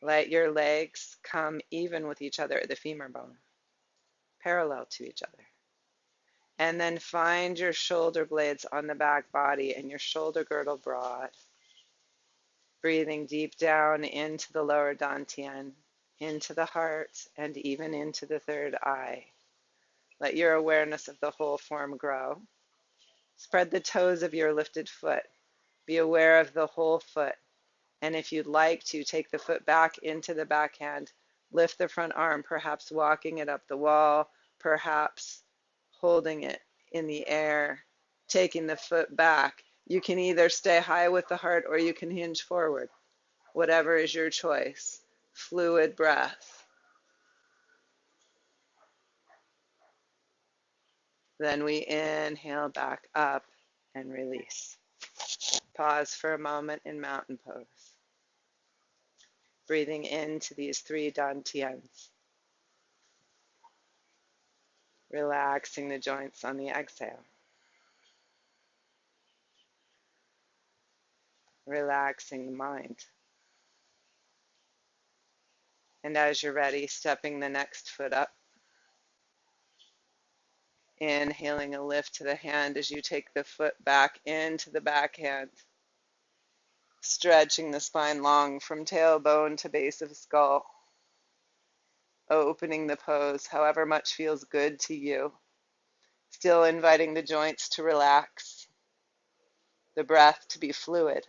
Let your legs come even with each other at the femur bone, parallel to each other. And then find your shoulder blades on the back body and your shoulder girdle broad. Breathing deep down into the lower dantian, into the heart, and even into the third eye. Let your awareness of the whole form grow. Spread the toes of your lifted foot. Be aware of the whole foot. And if you'd like to, take the foot back into the backhand. Lift the front arm, perhaps walking it up the wall, perhaps holding it in the air, taking the foot back. You can either stay high with the heart or you can hinge forward. Whatever is your choice. Fluid breath. Then we inhale back up and release. Pause for a moment in mountain pose. Breathing into these three dantians. Relaxing the joints on the exhale. Relaxing the mind. And as you're ready, stepping the next foot up. Inhaling a lift to the hand as you take the foot back into the backhand. Stretching the spine long from tailbone to base of skull. Opening the pose however much feels good to you. Still inviting the joints to relax. The breath to be fluid.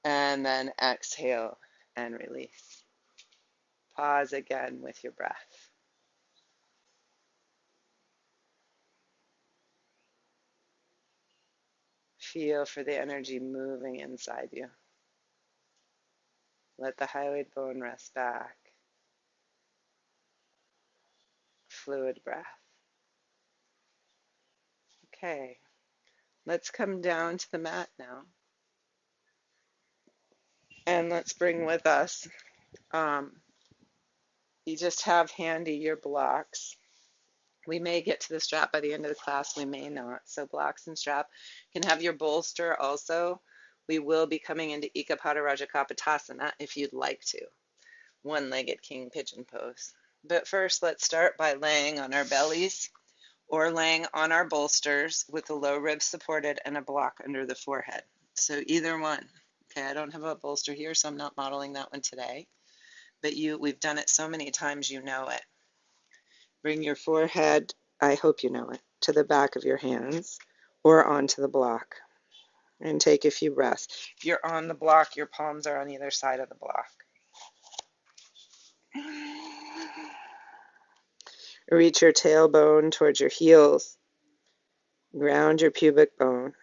And then exhale and release. Pause again with your breath. Feel for the energy moving inside you. Let the hyoid bone rest back. Fluid breath. Okay, let's come down to the mat now. And let's bring with us, you just have handy your blocks. We may get to the strap by the end of the class, we may not. So blocks and strap. You can have your bolster also. We will be coming into kapotasana if you'd like to. One-legged king pigeon pose. But first, let's start by laying on our bellies or laying on our bolsters with the low ribs supported and a block under the forehead. So either one. Okay, I don't have a bolster here, so I'm not modeling that one today. But we've done it so many times, you know it. Bring your forehead, I hope you know it, to the back of your hands or onto the block. And take a few breaths. If you're on the block, your palms are on either side of the block. Reach your tailbone towards your heels. Ground your pubic bone.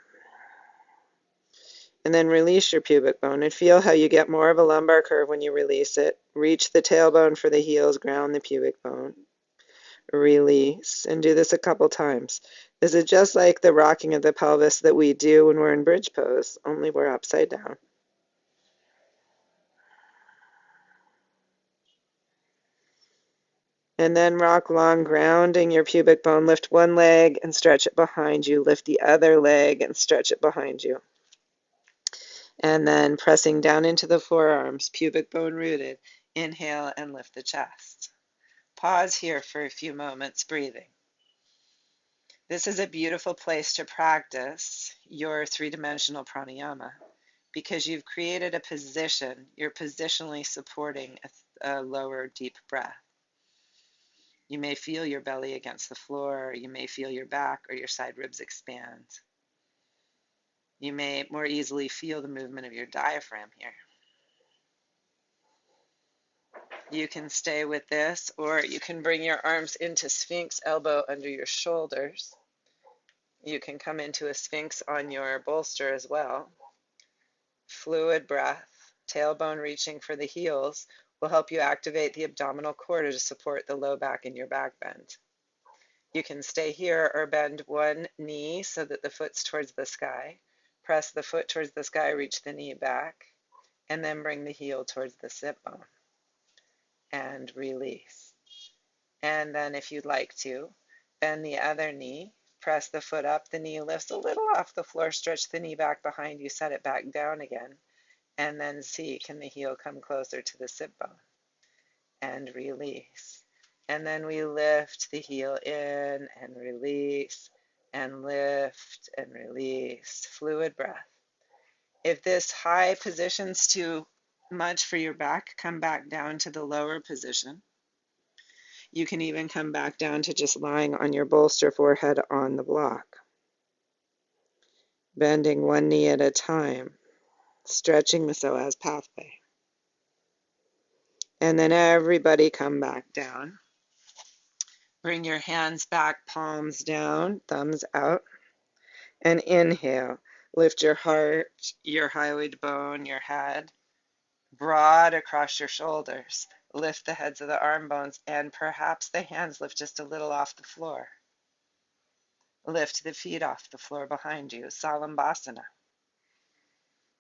And then release your pubic bone and feel how you get more of a lumbar curve when you release it. Reach the tailbone for the heels, ground the pubic bone. Release, and do this a couple times. This is just like the rocking of the pelvis that we do when we're in bridge pose, only we're upside down. And then rock long, grounding your pubic bone. Lift one leg and stretch it behind you. Lift the other leg and stretch it behind you. And then pressing down into the forearms, pubic bone rooted. Inhale and lift the chest. Pause here for a few moments, breathing. This is a beautiful place to practice your three-dimensional pranayama because you've created a position. You're positionally supporting a lower deep breath. You may feel your belly against the floor, you may feel your back or your side ribs expand. You may more easily feel the movement of your diaphragm here. You can stay with this, or you can bring your arms into Sphinx, elbow under your shoulders. You can come into a Sphinx on your bolster as well. Fluid breath, tailbone reaching for the heels, will help you activate the abdominal core to support the low back in your back bend. You can stay here or bend one knee so that the foot's towards the sky. Press the foot towards the sky, reach the knee back, and then bring the heel towards the sit bone. And release. And then if you'd like to, bend the other knee, press the foot up, the knee lifts a little off the floor, stretch the knee back behind you, set it back down again, and then see, can the heel come closer to the sit bone? And release. And then we lift the heel in and release, and lift and release. Fluid breath. If this high position's too much for your back, come back down to the lower position. You can even come back down to just lying on your bolster, forehead on the block. Bending one knee at a time, stretching the psoas pathway. And then everybody come back down. Bring your hands back, palms down, thumbs out. And inhale. Lift your heart, your hyoid bone, your head, broad across your shoulders. Lift the heads of the arm bones, and perhaps the hands lift just a little off the floor. Lift the feet off the floor behind you, Salambhasana.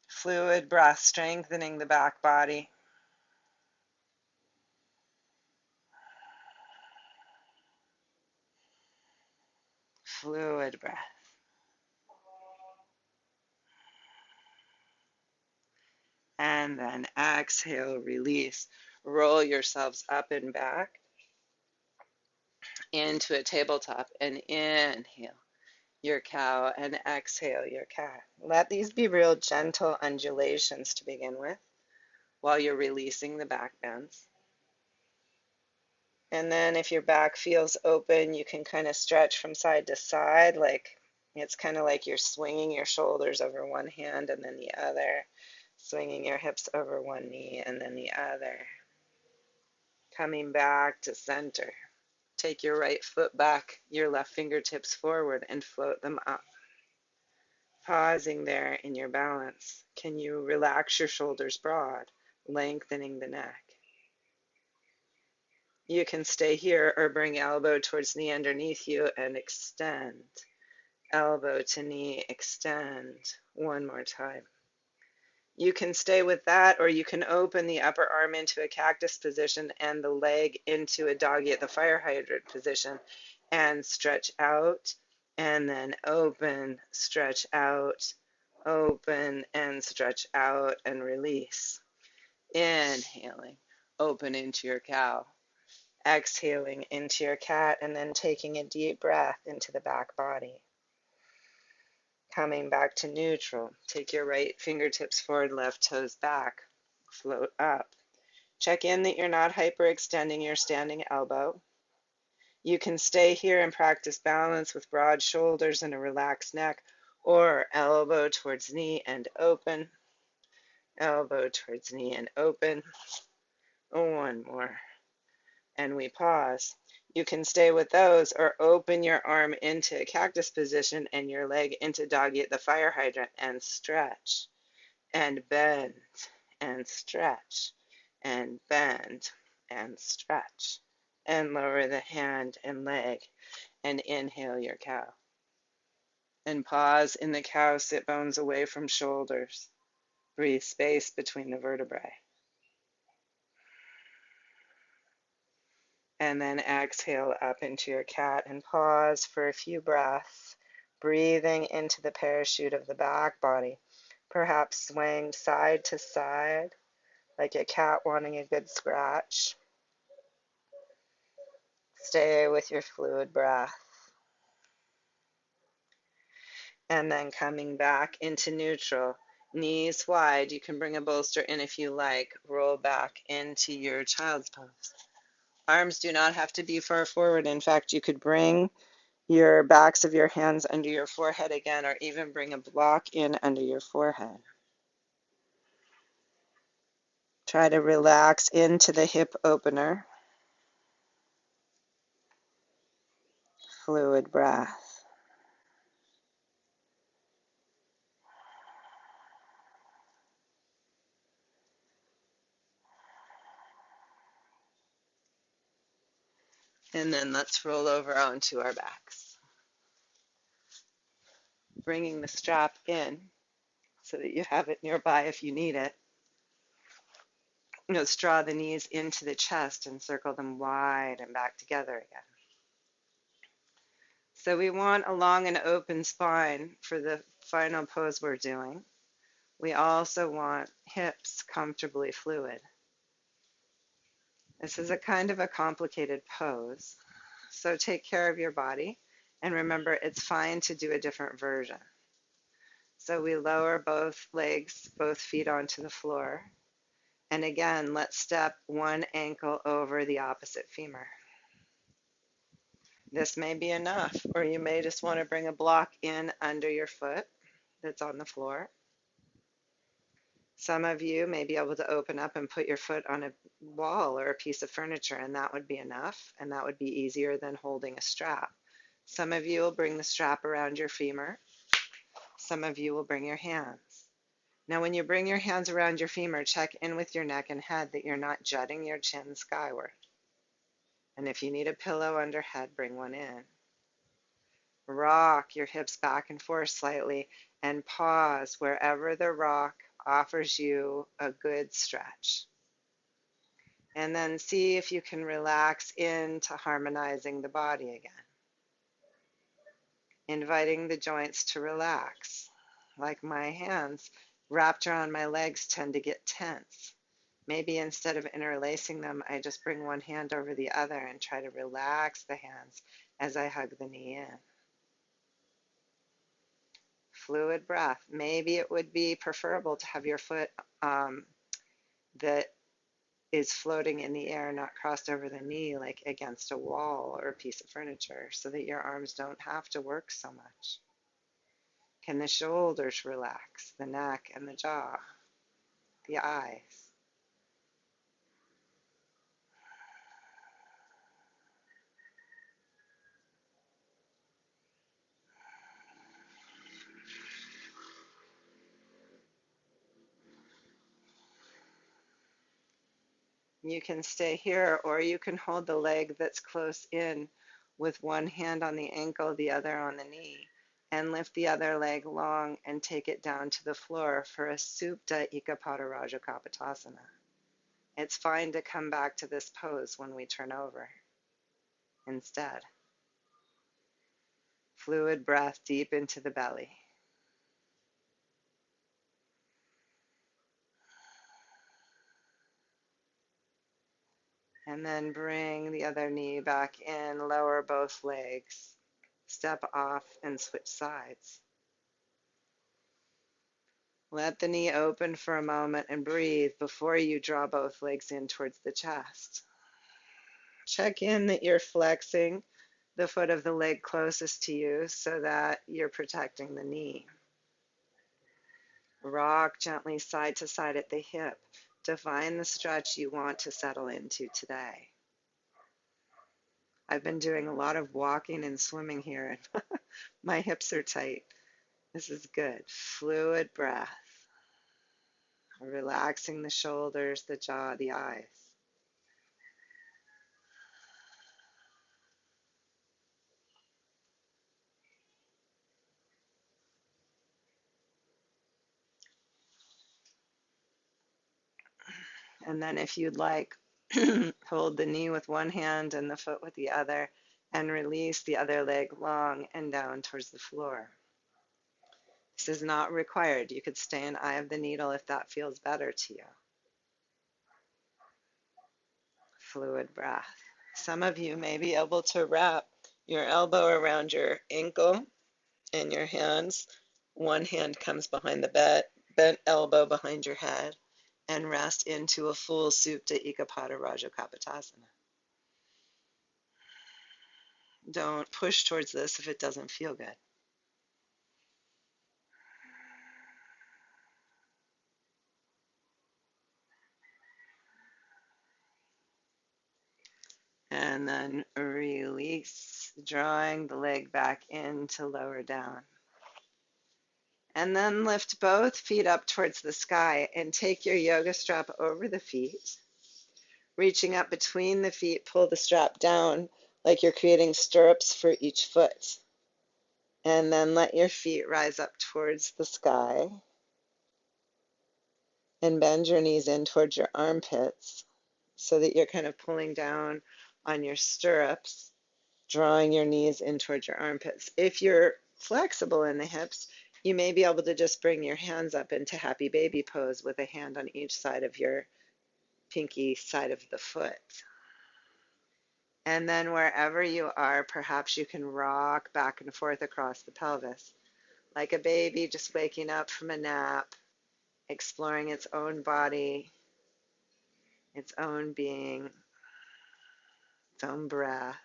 Fluid breath, strengthening the back body. Fluid breath. And then exhale, release. Roll yourselves up and back into a tabletop, and inhale your cow and exhale your cat. Let these be real gentle undulations to begin with while you're releasing the back bends. And then if your back feels open, you can kind of stretch from side to side, like it's kind of like you're swinging your shoulders over one hand and then the other, swinging your hips over one knee and then the other. Coming back to center. Take your right foot back, your left fingertips forward, and float them up. Pausing there in your balance. Can you relax your shoulders broad, lengthening the neck? You can stay here or bring elbow towards knee underneath you and extend. Elbow to knee, extend. One more time. You can stay with that, or you can open the upper arm into a cactus position and the leg into a doggy at the fire hydrant position, and stretch out, and then open, stretch out, open, and stretch out, and release. Inhaling, open into your cow. Exhaling into your cat, and then taking a deep breath into the back body. Coming back to neutral. Take your right fingertips forward, left toes back. Float up. Check in that you're not hyperextending your standing elbow. You can stay here and practice balance with broad shoulders and a relaxed neck, or elbow towards knee and open. Elbow towards knee and open. One more. And we pause. You can stay with those or open your arm into a cactus position and your leg into doggy at the fire hydrant and stretch and bend and stretch and bend and stretch and lower the hand and leg and inhale your cow. And pause in the cow, sit bones away from shoulders. Breathe space between the vertebrae. And then exhale up into your cat and pause for a few breaths, breathing into the parachute of the back body, perhaps swaying side to side like a cat wanting a good scratch. Stay with your fluid breath. And then coming back into neutral, knees wide. You can bring a bolster in if you like. Roll back into your child's pose. Arms do not have to be far forward. In fact, you could bring your backs of your hands under your forehead again, or even bring a block in under your forehead. Try to relax into the hip opener. Fluid breath. And then let's roll over onto our backs. Bringing the strap in so that you have it nearby if you need it. Let's draw the knees into the chest and circle them wide and back together again. So we want a long and open spine for the final pose we're doing. We also want hips comfortably fluid. This is a kind of a complicated pose, so take care of your body, and remember it's fine to do a different version. So we lower both legs, both feet onto the floor, and again, let's step one ankle over the opposite femur. This may be enough, or you may just want to bring a block in under your foot that's on the floor. Some of you may be able to open up and put your foot on a wall or a piece of furniture, and that would be enough, and that would be easier than holding a strap. Some of you will bring the strap around your femur. Some of you will bring your hands. Now, when you bring your hands around your femur, check in with your neck and head that you're not jutting your chin skyward. And if you need a pillow under head, bring one in. Rock your hips back and forth slightly and pause wherever the rock offers you a good stretch. And then see if you can relax into harmonizing the body again. Inviting the joints to relax. Like my hands wrapped around my legs tend to get tense. Maybe instead of interlacing them, I just bring one hand over the other and try to relax the hands as I hug the knee in. Fluid breath. Maybe it would be preferable to have your foot that is floating in the air, not crossed over the knee like against a wall or a piece of furniture, so that your arms don't have to work so much. Can the shoulders relax, the neck and the jaw, the eyes? You can stay here, or you can hold the leg that's close in with one hand on the ankle, the other on the knee, and lift the other leg long and take it down to the floor for a Supta Ekapada Kapotasana. It's fine to come back to this pose when we turn over. Instead, fluid breath deep into the belly. And then bring the other knee back in, lower both legs, step off and switch sides. Let the knee open for a moment and breathe before you draw both legs in towards the chest. Check in that you're flexing the foot of the leg closest to you so that you're protecting the knee. Rock gently side to side at the hip to find the stretch you want to settle into today. I've been doing a lot of walking and swimming here, and my hips are tight. This is good. Fluid breath. Relaxing the shoulders, the jaw, the eyes. And then if you'd like, hold the knee with one hand and the foot with the other, and release the other leg long and down towards the floor. This is not required. You could stay in eye of the needle if that feels better to you. Fluid breath. Some of you may be able to wrap your elbow around your ankle and your hands. One hand comes behind the bent elbow behind your head, and rest into a full Supta Ekapada Kapotasana. Don't push towards this if it doesn't feel good. And then release, drawing the leg back in to lower down. And then lift both feet up towards the sky and take your yoga strap over the feet. Reaching up between the feet, pull the strap down like you're creating stirrups for each foot. And then let your feet rise up towards the sky. And bend your knees in towards your armpits so that you're kind of pulling down on your stirrups, drawing your knees in towards your armpits. If you're flexible in the hips, you may be able to just bring your hands up into happy baby pose with a hand on each side of your pinky side of the foot. And then wherever you are, perhaps you can rock back and forth across the pelvis, like a baby just waking up from a nap, exploring its own body, its own being, its own breath.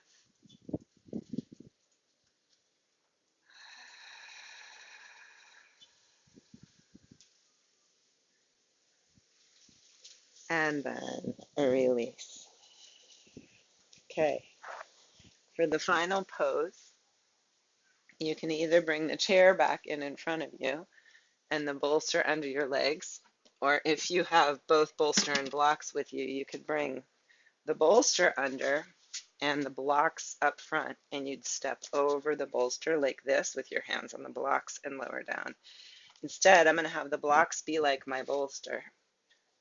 And then a release. Okay. For the final pose, you can either bring the chair back in front of you and the bolster under your legs, or if you have both bolster and blocks with you, you could bring the bolster under and the blocks up front, and you'd step over the bolster like this with your hands on the blocks and lower down. Instead, I'm going to have the blocks be like my bolster,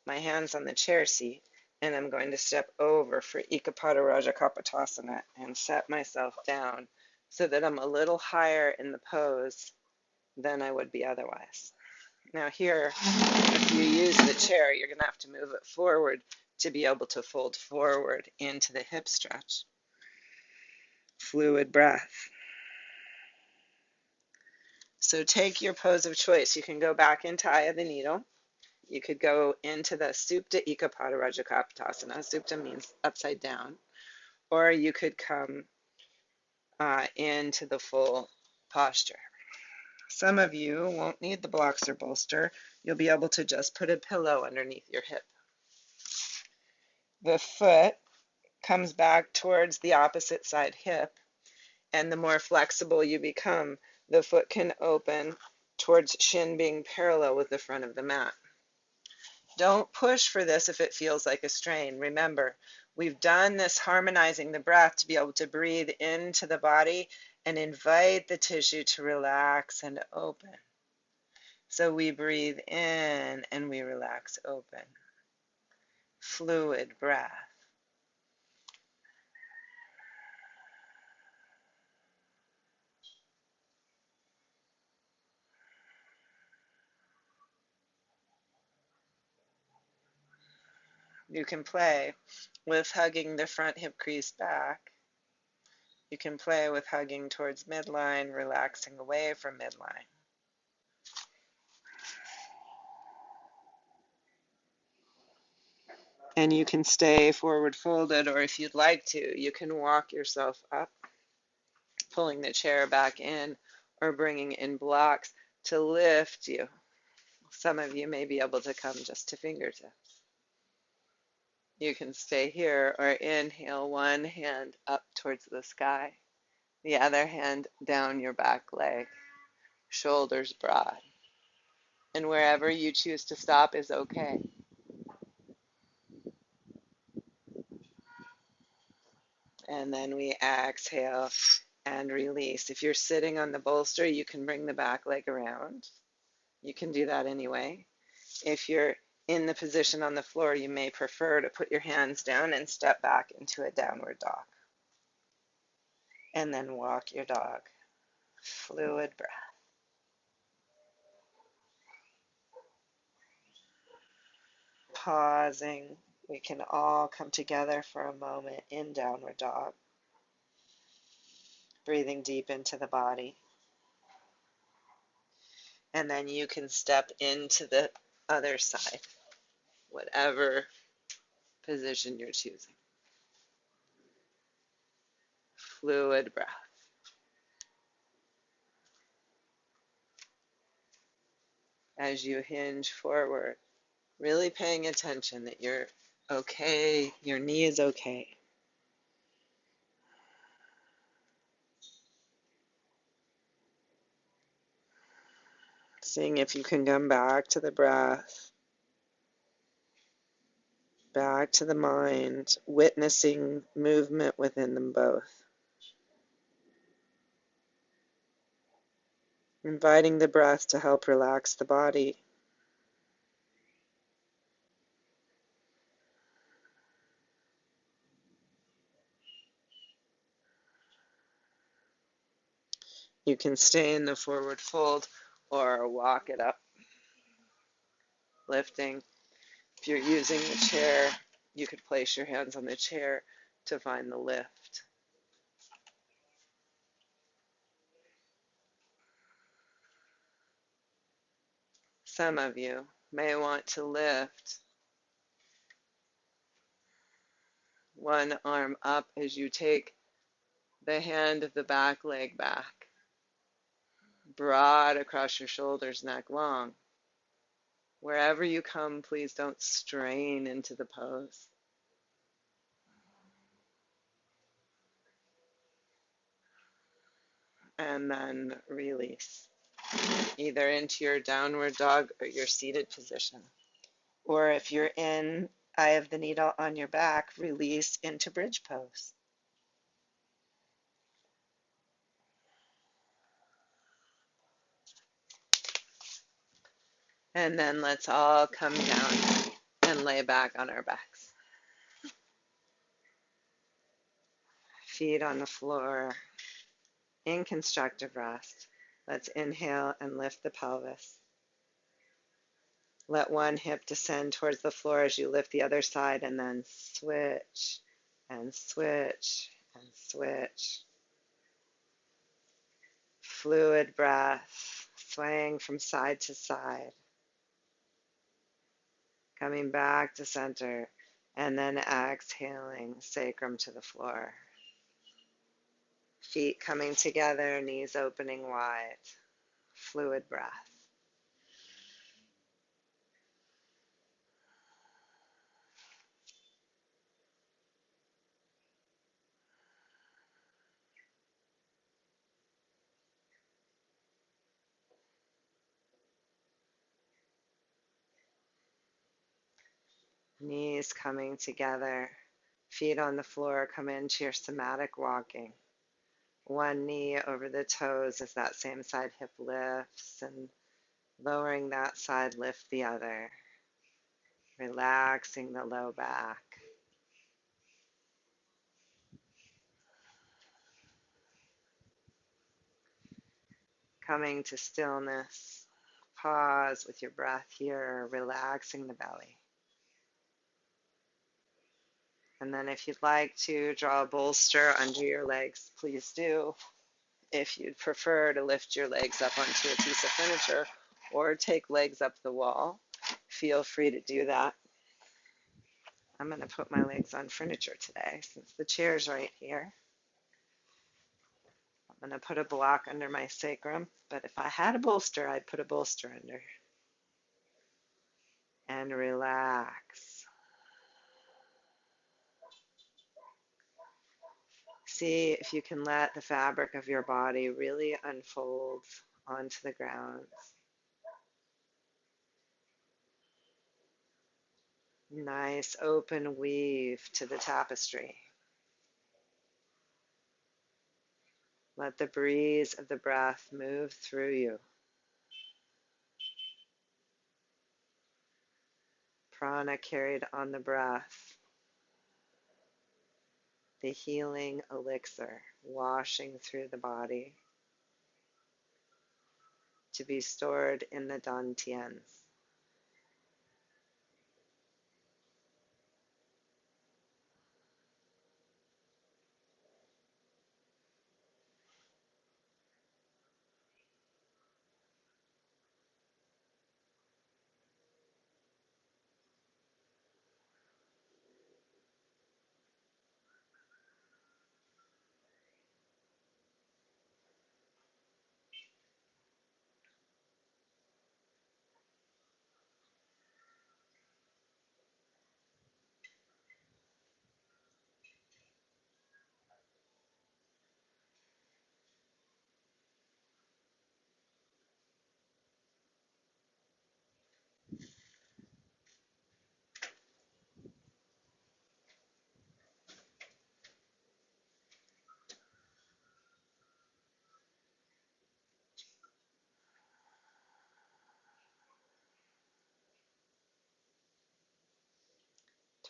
my hands on the chair seat, and I'm going to step over for kapotasana and set myself down so that I'm a little higher in the pose than I would be otherwise. Now here, if you use the chair, you're going to have to move it forward to be able to fold forward into the hip stretch. Fluid breath. So take your pose of choice. You can go back into Eye of the Needle. You could go into the Supta Ekapada Kapotasana. Supta means upside down. Or you could come into the full posture. Some of you won't need the blocks or bolster. You'll be able to just put a pillow underneath your hip. The foot comes back towards the opposite side hip, and the more flexible you become, the foot can open towards shin being parallel with the front of the mat. Don't push for this if it feels like a strain. Remember, we've done this harmonizing the breath to be able to breathe into the body and invite the tissue to relax and open. So we breathe in and we relax open. Fluid breath. You can play with hugging the front hip crease back. You can play with hugging towards midline, relaxing away from midline. And you can stay forward folded, or if you'd like to, you can walk yourself up, pulling the chair back in or bringing in blocks to lift you. Some of you may be able to come just to fingertips. You can stay here or inhale one hand up towards the sky, the other hand down your back leg, shoulders broad. And wherever you choose to stop is okay. And then we exhale and release. If you're sitting on the bolster, you can bring the back leg around. You can do that anyway. If you're in the position on the floor, you may prefer to put your hands down and step back into a downward dog. And then walk your dog. Fluid breath. Pausing. We can all come together for a moment in downward dog. Breathing deep into the body. And then you can step into the other side, whatever position you're choosing. fluid breath. As you hinge forward, really paying attention that you're okay, your knee is okay. Seeing if you can come back to the breath, back to the mind, witnessing movement within them both. Inviting the breath to help relax the body. You can stay in the forward fold or walk it up, lifting. If you're using the chair, you could place your hands on the chair to find the lift. Some of you may want to lift one arm up as you take the hand of the back leg back, broad across your shoulders, neck long. Wherever you come, please don't strain into the pose. And then release, either into your downward dog or your seated position. Or if you're in eye of the needle on your back, release into bridge pose. And then let's all come down and lay back on our backs. Feet on the floor in constructive rest. Let's inhale and lift the pelvis. Let one hip descend towards the floor as you lift the other side, and then switch and switch and switch. Fluid breath, swaying from side to side. Coming back to center, and then exhaling, sacrum to the floor. Feet coming together, knees opening wide. Fluid breath. Knees coming together, feet on the floor, come into your somatic walking. One knee over the toes as that same side hip lifts, and lowering that side, lift the other. Relaxing the low back. Coming to stillness. Pause with your breath here, relaxing the belly. And then if you'd like to draw a bolster under your legs, please do. If you'd prefer to lift your legs up onto a piece of furniture or take legs up the wall, feel free to do that. I'm going to put my legs on furniture today since the chair's right here. I'm going to put a block under my sacrum, but if I had a bolster, I'd put a bolster under. And relax. See if you can let the fabric of your body really unfold onto the ground. Nice open weave to the tapestry. Let the breeze of the breath move through you. Prana carried on the breath. The healing elixir washing through the body to be stored in the dantians.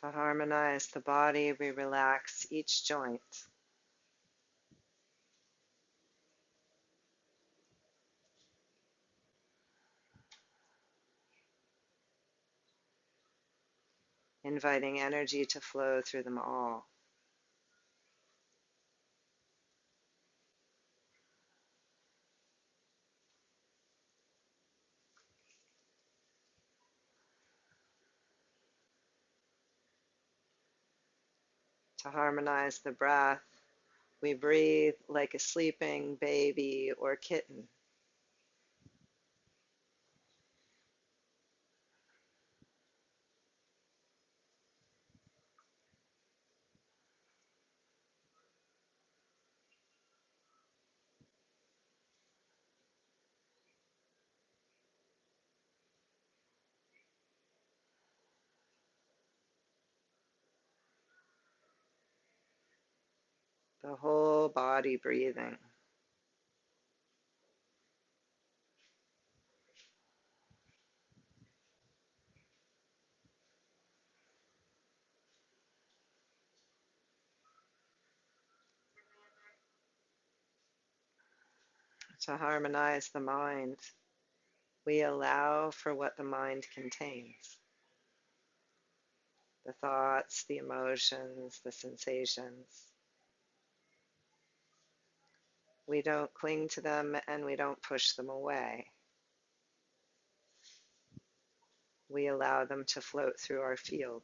To harmonize the body, we relax each joint. Inviting energy to flow through them all. To harmonize the breath, we breathe like a sleeping baby or kitten. The whole body breathing. To harmonize the mind, we allow for what the mind contains. The thoughts, the emotions, the sensations. We don't cling to them and we don't push them away. We allow them to float through our field.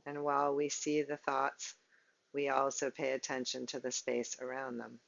And while we see the thoughts, we also pay attention to the space around them.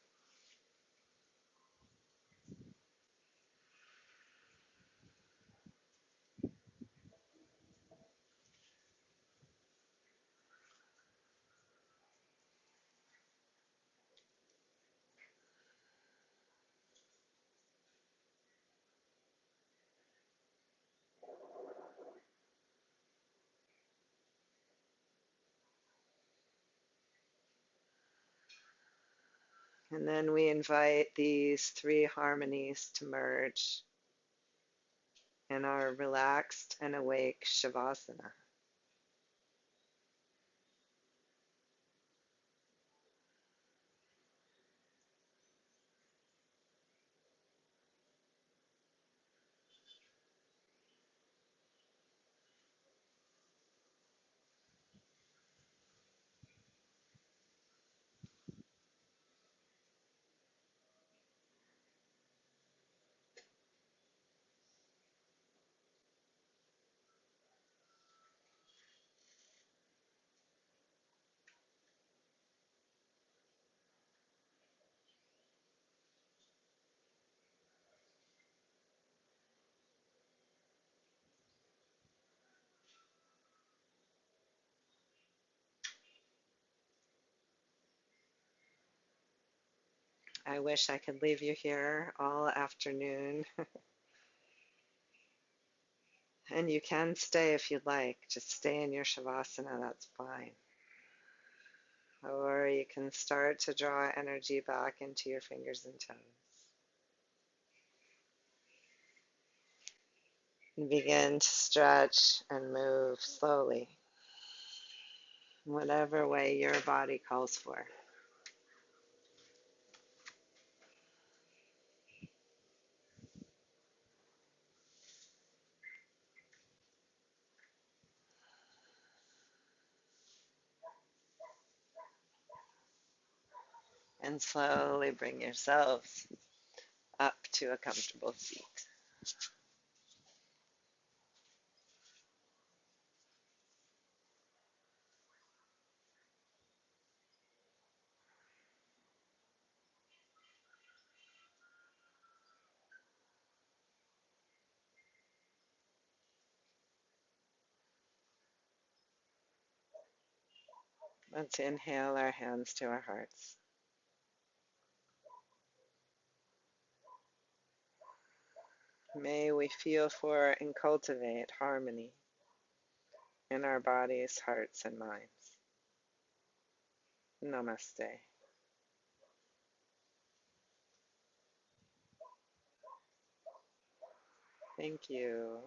And then we invite these three harmonies to merge in our relaxed and awake Shavasana. I wish I could leave you here all afternoon. And you can stay if you'd like. Just stay in your Shavasana, that's fine. Or you can start to draw energy back into your fingers and toes. And begin to stretch and move slowly, whatever way your body calls for. And slowly bring yourselves up to a comfortable seat. Let's inhale our hands to our hearts. May we feel for and cultivate harmony in our bodies, hearts, and minds. Namaste. Thank you.